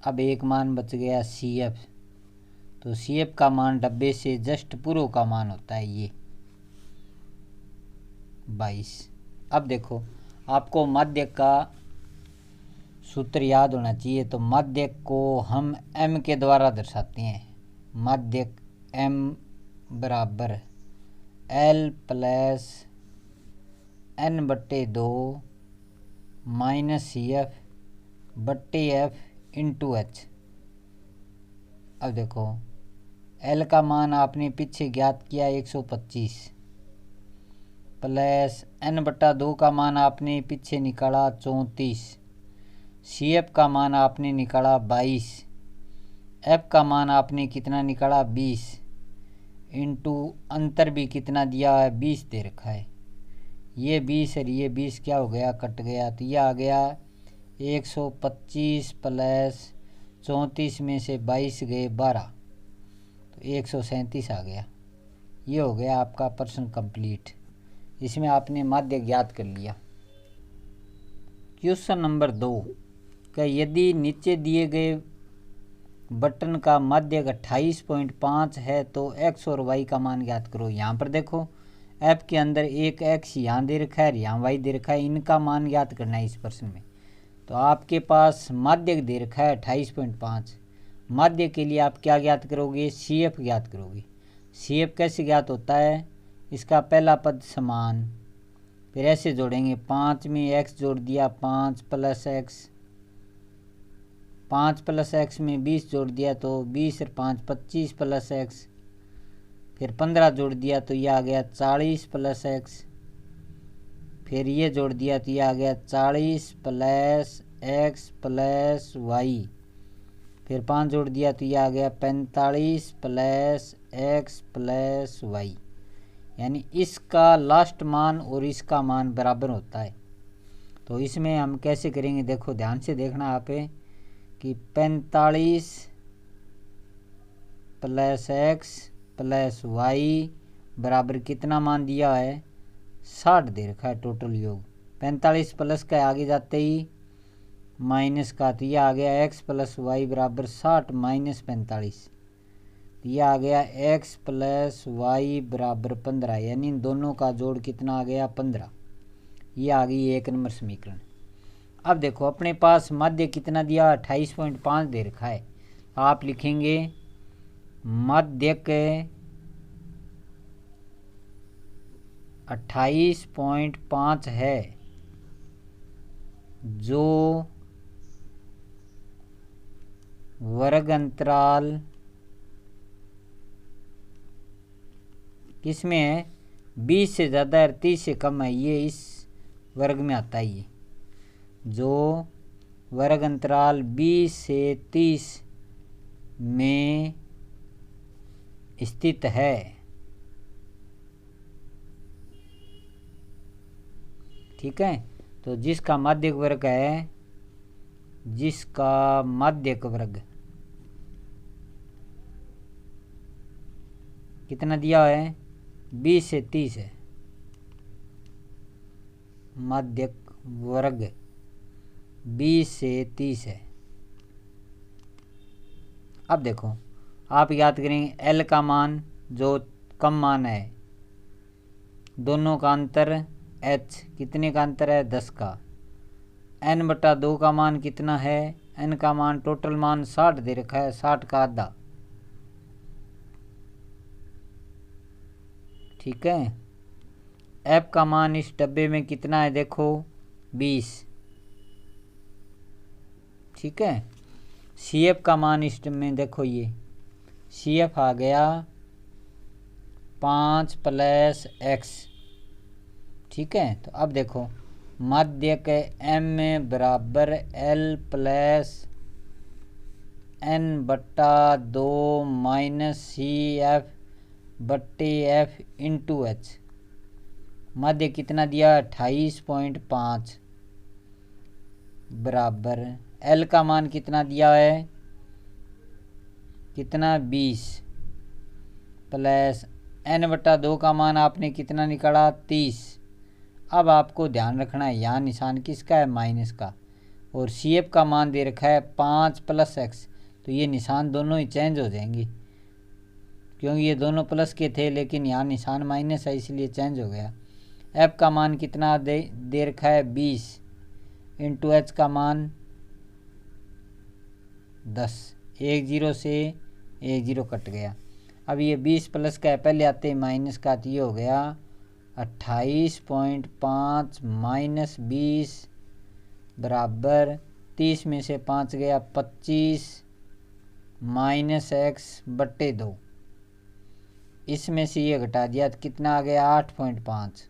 अब एक मान बच गया CF, तो CF का मान डब्बे से जस्ट पूर्व का मान होता है ये 22। अब देखो आपको माध्यक का सूत्र याद होना चाहिए, तो माध्यक को हम m के द्वारा दर्शाते हैं। माध्यक m बराबर L plus n/2 minus CF/F into H। अब देखो L का मान आपने पीछे ज्ञात किया 125 प्लस n/2 का मान आपने पीछे निकाला 34, CF का मान आपने निकाला 22, F का मान आपने कितना निकाला 20, इंटू अंतर भी कितना दिया है 20 दे रखा है। ये 20 और ये 20 क्या हो गया, कट गया, तो यह आ गया 125 प्लस 34 में से 22 गए 12, तो 137 आ गया। ये हो गया आपका प्रश्न कंप्लीट। इसमें आपने माध्य ज्ञात कर लिया। क्वेश्चन नंबर 2 का यदि नीचे दिए गए बटन का माध्यक 28.5 है तो x और y का मान ज्ञात करो। यहाँ पर देखो f के अंदर एक x यहाँ दे रखा है, यहाँ y दे रखा है, इनका मान ज्ञात करना है इस प्रश्न में। तो आपके पास माध्यक दे रखा है 28.5। माध्य के लिए आप क्या ज्ञात करोगे, CF ज्ञात करोगे। CF कैसे ज्ञात होता है, इसका पहला पद समान, फिर ऐसे जोड़ेंगे 5 में x जोड़ दिया 5 प्लस x, 5 प्लस x में 20 जोड़ दिया तो 20 और 5 25 प्लस x, फिर 15 जोड़ दिया तो ये आ गया 40 प्लस x, फिर ये जोड़ दिया तो ये आ गया 40 प्लस x प्लस y, फिर 5 जोड़ दिया तो ये आ गया 45 प्लस x प्लस y। यानी इसका लास्ट मान और इसका मान बराबर होता है। तो इसमें हम कैसे करेंगे, देखो ध्यान से देखना आप कि 45 प्लस x प्लस y बराबर कितना मान दिया है 60 दे रखा है टोटल योग। 45 प्लस का आगे जाते ही माइनस का, तो यह आ गया x प्लस वाई बराबर 60 माइनस 45, तो यह आ गया x प्लस वाई बराबर 15, यानी इन दोनों का जोड़ कितना आ गया 15। यह आ गई 1 नंबर समीकरण। अब देखो अपने पास माध्य कितना दिया 28.5 दे रखा है, आप लिखेंगे माध्यक 28.5 है जो वर्ग अंतराल किसमें है 20 से ज़्यादा और 30 से कम है, ये इस वर्ग में आता है। ये जो वर्ग अंतराल 20 से 30 में स्थित है ठीक है। तो जिसका माध्यक वर्ग है, जिसका माध्यक वर्ग कितना दिया है, 20 से 30 है, माध्यक वर्ग 20 से 30 है। अब देखो आप याद करेंगे L का मान जो कम मान है, दोनों का अंतर H कितने का अंतर है, 10 का। n/2 का मान कितना है, n का मान टोटल मान 60 दे रखा है, 60 का आधा, ठीक है। f का मान इस डब्बे में कितना है, देखो 20, ठीक है। CF का मान इस में देखो, ये CF आ गया 5 + x, ठीक है। तो अब देखो माध्यक m बराबर L + n/2 -CF/F × H। माध्य कितना दिया, 28.5 बराबर L का मान कितना दिया है, कितना 20 प्लस n/2 का मान आपने कितना निकाला, 30। अब आपको ध्यान रखना है यहाँ निशान किसका है, माइनस का, और CF का मान दे रखा है 5 + x, तो ये निशान दोनों ही चेंज हो जाएंगे क्योंकि ये दोनों प्लस के थे, लेकिन यहाँ निशान माइनस है इसलिए चेंज हो गया। F का मान कितना दे रखा है, 20 × H का मान 10, 1 0 से 1 0 कट गया। अब ये 20 प्लस का है, पहले आते ही माइनस का, तो ये हो गया 28.5 - 20 बराबर 30 में से 5 गया 25 -x/2। इसमें से ये घटा दिया तो कितना आ गया, 8.5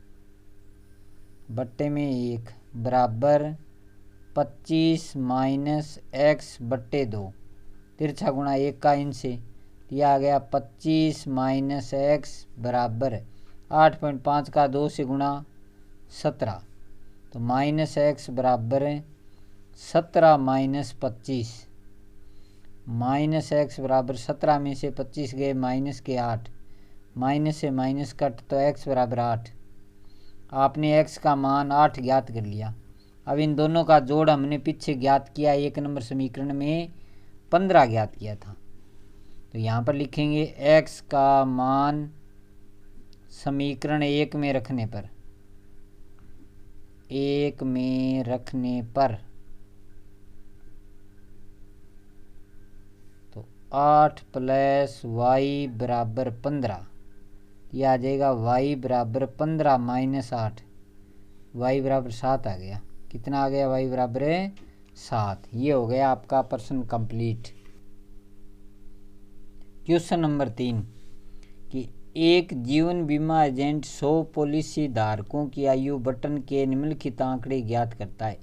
बट्टे में 1 बराबर 25 -x/2, तिरछा गुणा 1 का इनसे, यह आ गया 25 -x बराबर 8.5 का 2 से गुणा 17, तो -x बराबर 17 - 25, -x बराबर 17 में से 25 गए माइनस के 8, माइनस से माइनस कट तो x बराबर 8। आपने x का मान 8 ज्ञात कर लिया। अब इन दोनों का जोड़ हमने पीछे ज्ञात किया, 1 नंबर समीकरण में 15 ज्ञात किया था। तो यहाँ पर लिखेंगे x का मान समीकरण 1 में रखने पर, 1 में रखने पर तो 8 + y बराबर 15, यह आ जाएगा y बराबर 15 - 8, y बराबर 7 आ गया। कितना आ गया, y बराबर 7। ये हो गया आपका प्रश्न कंप्लीट। क्वेश्चन नंबर 3 कि एक जीवन बीमा एजेंट 100 पॉलिसी धारकों की आयु बटन के निम्नलिखित आंकड़े ज्ञात करता है।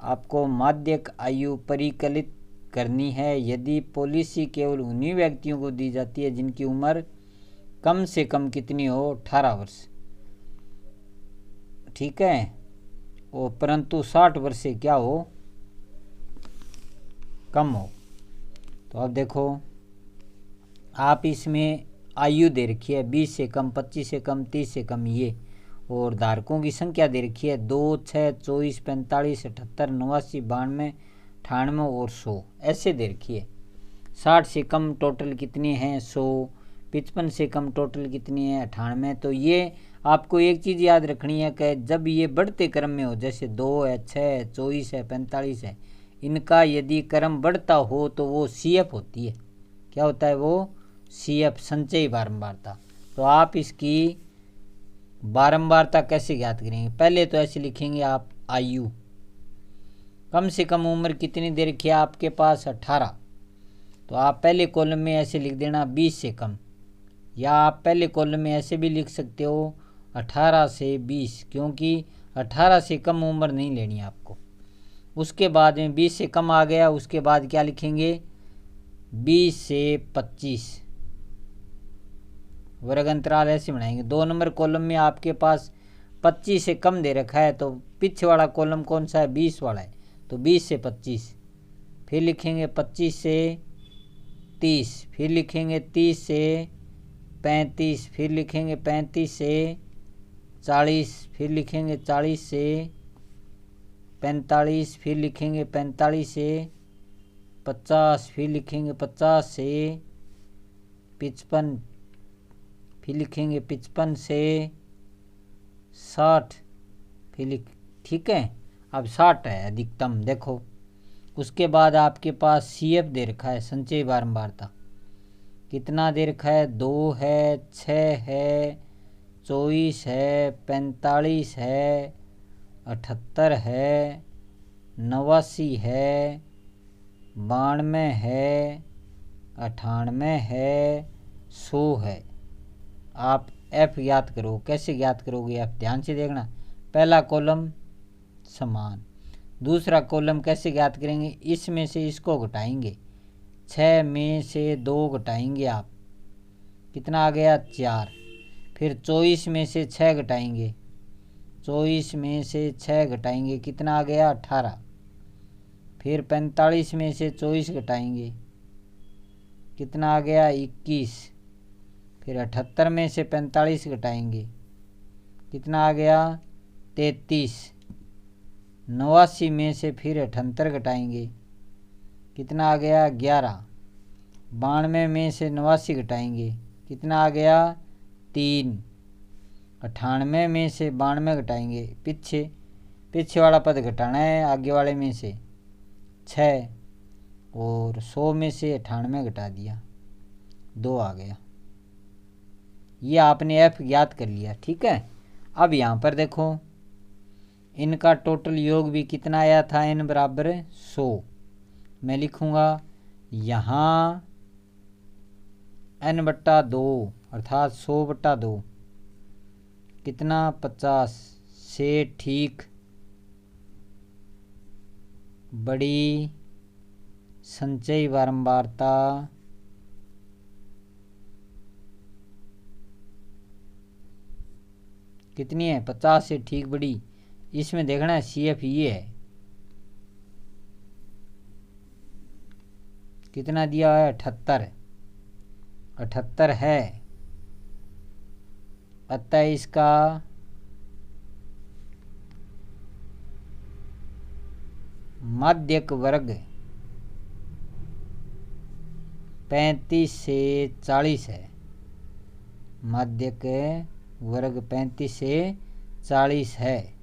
आपको माध्यक आयु परिकलित करनी है यदि पॉलिसी केवल उन्हीं व्यक्तियों को दी जाती है जिनकी उम्र कम से कम कितनी हो, 18 वर्ष, ठीक है, और परंतु 60 वर्ष से क्या हो, कम हो। तो अब देखो आप इसमें आयु दे रखी है 20 से कम, 25 से कम, 30 से कम ये, और धारकों की संख्या दे रखी है 2, 6, 24, 45, 78, 89, 92, 98 और 100 ऐसे दे रखी है। 60 से कम टोटल कितनी हैं, 100, 55 से कम टोटल कितनी है, 98। तो ये आपको एक चीज़ याद रखनी है कि जब ये बढ़ते क्रम में हो, जैसे 2 है, 6 है, 24 है, 45 है, इनका यदि क्रम बढ़ता हो तो वो CF होती है। क्या होता है वो, CF, संचयी बारंबारता। तो आप इसकी बारंबारता कैसे ज्ञात करेंगे, पहले तो ऐसे लिखेंगे आप आयु, कम से कम उम्र कितनी दे रखी है आपके पास, 18। तो आप पहले कॉलम में ऐसे लिख देना 20 से कम, या आप पहले कॉलम में ऐसे भी लिख सकते हो 18 से 20, क्योंकि 18 से कम उम्र नहीं लेनी आपको। उसके बाद में 20 से कम आ गया, उसके बाद क्या लिखेंगे, 20 से 25, वर्ग अंतराल ऐसे बनाएंगे। 2 नंबर कॉलम में आपके पास 25 से कम दे रखा है, तो पीछे वाला कॉलम कौन सा है, 20 वाला है, तो 20 से 25, फिर लिखेंगे 25 से 30, फिर लिखेंगे 30 से 35, फिर लिखेंगे 35 से 40, फिर लिखेंगे 40 से 45, फिर लिखेंगे 45 से 50, फिर लिखेंगे 50 से 55, फिर लिखेंगे 55 से 60, फिर ठीक है। अब 60 है अधिकतम, देखो। उसके बाद आपके पास CF दे रखा है, संचयी बारंबारता कितना दे रखा है, 2 है, 6 है, 24 है, 45 है, 78 है, 89 है, 92 है, 98 है, 100 है। आप F ज्ञात करो। कैसे ज्ञात करोगे आप, ध्यान से देखना। पहला कॉलम समान, दूसरा कॉलम कैसे ज्ञात करेंगे, इसमें से इसको घटाएंगे, 6 में से 2 घटाएंगे आप, कितना आ गया 4, फिर 24 में से 6 घटाएंगे, 24 में से 6 घटाएंगे, कितना आ गया 18, फिर 45 में से 24 घटाएंगे, कितना आ गया 21, फिर 78 में से 45 घटाएंगे, कितना आ गया 33, 89 में से फिर 78 घटाएंगे, कितना आ गया 11, 92 में से 89 घटाएंगे, कितना आ गया 3, 98 में से 92 घटाएंगे, पीछे वाला पद घटाना है, आगे वाले में से 6, और 100 में से 98 घटा दिया, 2 आ गया। ये आपने F ज्ञात कर लिया, ठीक है। अब यहाँ पर देखो, इनका टोटल योग भी कितना आया था, n बराबर 100। मैं लिखूँगा यहाँ n/2 अर्थात 100/2 कितना 50 से ठीक बड़ी संचयी बारंबारता कितनी है, 50 से ठीक बड़ी। इसमें देखना है CF ये है, कितना दिया है 78 है, अतः इसका माध्यक वर्ग 35 से 40 है, माध्यक वर्ग 35 से 40 है।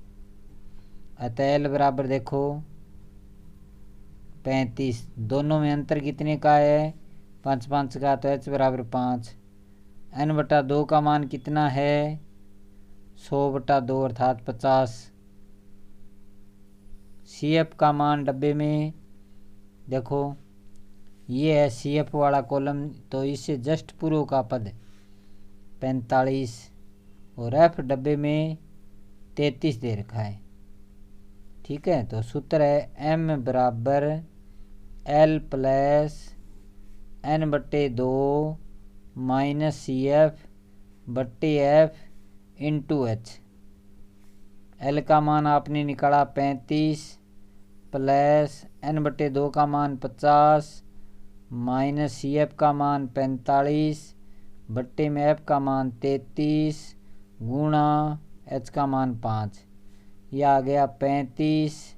अतः L बराबर देखो 35, दोनों में अंतर कितने का है, 5 का, तो H बराबर 5। n/2 का मान कितना है, 100/2 अर्थात 50। CF का मान डब्बे में देखो, ये है CF वाला कॉलम, तो इससे जस्ट पूर्व का पद 45, और F डब्बे में 33 दे रखा है, ठीक है। तो सूत्र है M बराबर L plus n/2 minus CF/F into H। L का मान आपने निकाला 35 प्लस n/2 का मान 50 माइनस CF का मान 45 बट्टे में F का मान 33 गुणा H का मान 5। यह आ गया 35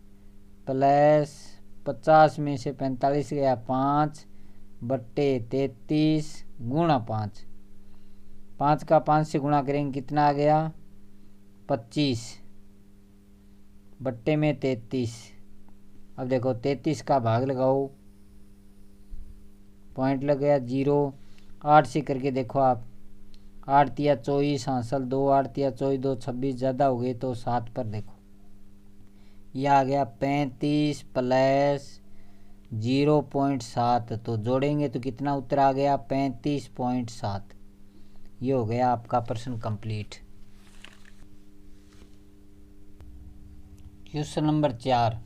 प्लस 50 में से 45 गया 5 बट्टे 33 गुणा 5। 5 का 5 से गुणा करेंगे, कितना आ गया 25 बट्टे में 33। अब देखो 33 का भाग लगाओ, पॉइंट लग गया 0। 8 से करके देखो आप, 8 तिया 24 हासिल 2, 8 तिया 24 2 26, ज़्यादा हो गए तो 7 पर देखो। यह आ गया 35 प्लस 0.7, तो जोड़ेंगे तो कितना उत्तर आ गया 35.7। ये हो गया आपका प्रश्न कंप्लीट। क्वेश्चन नंबर 4,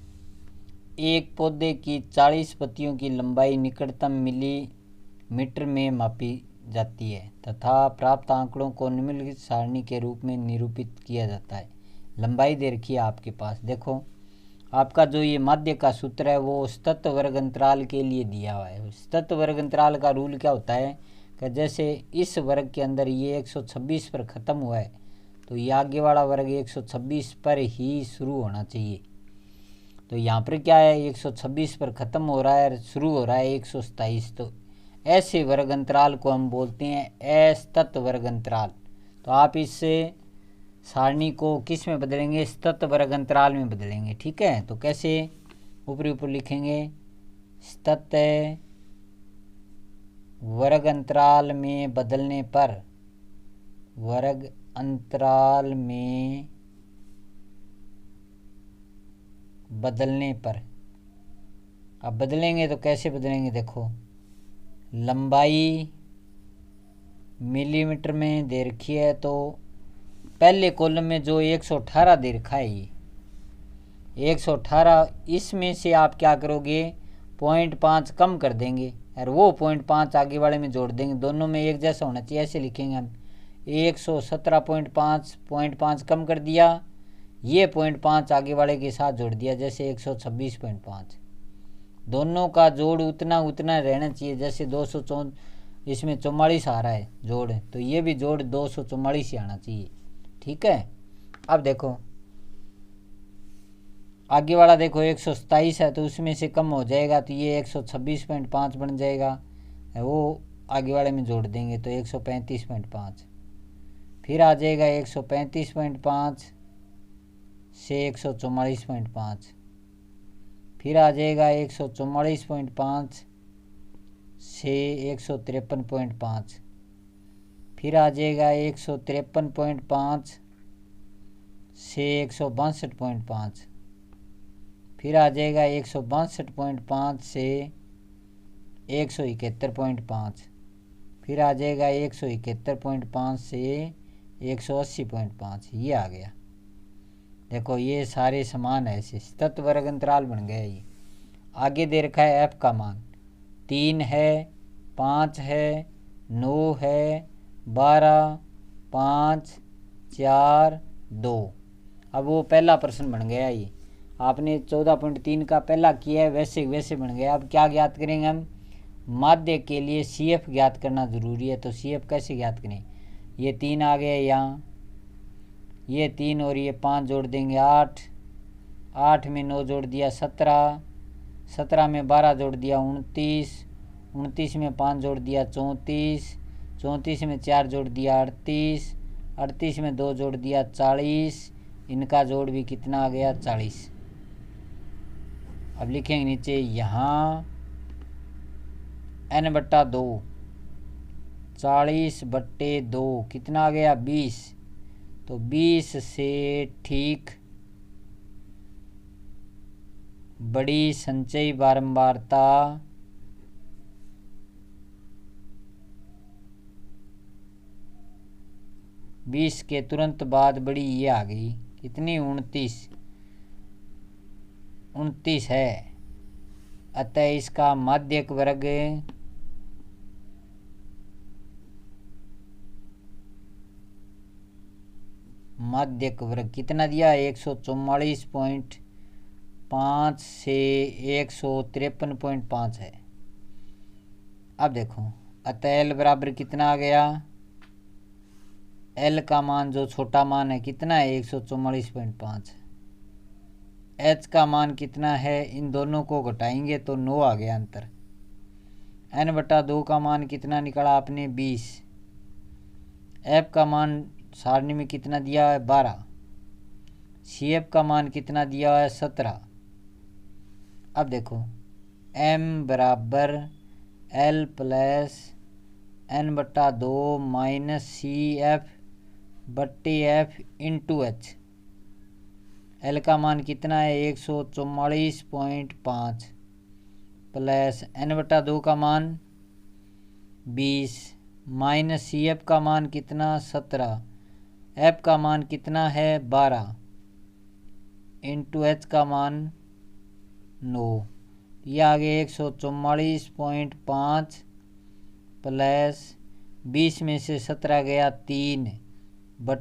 एक पौधे की 40 पत्तियों की लंबाई निकटतम मिलीमीटर में मापी जाती है तथा प्राप्त आंकड़ों को निम्नलिखित सारणी के रूप में निरूपित किया जाता है। लंबाई दे रखी है आपके पास। देखो आपका जो ये माध्य का सूत्र है वो सतत वर्ग अंतराल के लिए दिया हुआ है। सतत वर्ग अंतराल का रूल क्या होता है कि जैसे इस वर्ग के अंदर ये 126 पर ख़त्म हुआ है तो ये आगे वाला वर्ग 126 पर ही शुरू होना चाहिए। तो यहाँ पर क्या है 126 पर ख़त्म हो रहा है, शुरू हो रहा है 127। तो ऐसे वर्ग अंतराल को हम बोलते हैं असतत वर्ग अंतराल। तो आप इससे सारणी को किस में बदलेंगे, सतत वर्ग अंतराल में बदलेंगे। ठीक है, तो कैसे, ऊपर ऊपर लिखेंगे सतत वर्ग अंतराल में बदलने पर, वर्ग अंतराल में बदलने पर। अब बदलेंगे तो कैसे बदलेंगे, देखो लंबाई मिलीमीटर में दे रखी है तो पहले कॉलम में जो 118 दे रखा है ये 118, इसमें से आप क्या करोगे 0.5 कम कर देंगे और वो 0.5 आगे वाले में जोड़ देंगे। दोनों में एक जैसा होना चाहिए, ऐसे लिखेंगे हम 117.5, 0.5 कम कर दिया, ये 0.5 आगे वाले के साथ जोड़ दिया जैसे 126.5। दोनों का जोड़ उतना उतना रहना चाहिए। जैसे 204 इसमें 44 आ रहा है जोड़, तो ये भी जोड़ 244 ही आना चाहिए। ठीक है, अब देखो आगे वाला देखो 127 है तो उसमें से कम हो जाएगा तो ये 126.5 बन जाएगा, वो आगे वाले में जोड़ देंगे तो 135.5। फिर आ जाएगा 135.5 से 144.5, फिर आ जाएगा 144.5 से 153.5, फिर आ जाएगा 153.5 से 162.5, फिर आ जाएगा 162.5 से 171.5, फिर आ जाएगा 171.5 से 180.5, ये आ गया। देखो ये सारे समान है, ऐसे सतत वर्ग अंतराल बन गया। ये आगे दे रखा है f का मान 3 है, 5 है, 9 है, 12, 5, 4, 2। अब वो पहला प्रश्न बन गया, ये आपने 14.3 का पहला किया है वैसे वैसे बन गया। अब क्या ज्ञात करेंगे हम, माध्य के लिए CF ज्ञात करना ज़रूरी है। तो CF कैसे ज्ञात करें, ये 3 आ गया यहाँ, ये 3 और ये 5 जोड़ देंगे 8, 8 में 9 जोड़ दिया 17, 17 में 12 जोड़ दिया 29, 29 में 5 जोड़ दिया 34, 34 में 4 जोड़ दिया 38, 38 में 2 जोड़ दिया 40, इनका जोड़ भी कितना आ गया 40। अब लिखेंगे नीचे यहाँ n/2, 40/2 कितना आ गया 20। तो 20 से ठीक बड़ी संचयी बारंबारता बीस के तुरंत बाद बड़ी ये आ गई कितनी 29 है। अतः इसका माध्यक वर्ग कितना दिया 144.5 से 153.5 है। अब देखो अतः L बराबर कितना आ गया, L का मान जो छोटा मान है कितना है 144.5, H का मान कितना है, इन दोनों को घटाएंगे तो 9 आ गया अंतर। n/2 का मान कितना निकाला आपने 20, F का मान सारणी में कितना दिया है 12, CF का मान कितना दिया है 17। अब देखो m बराबर L plus n/2 minus CF/F into H। L का मान कितना है 144.5 प्लस n/2 का मान 20 माइनस CF का मान कितना 17, F का मान कितना है 12 इंटू H का मान 9। ये आ गया 144.5 प्लस 20 में से 17 गया 3 बट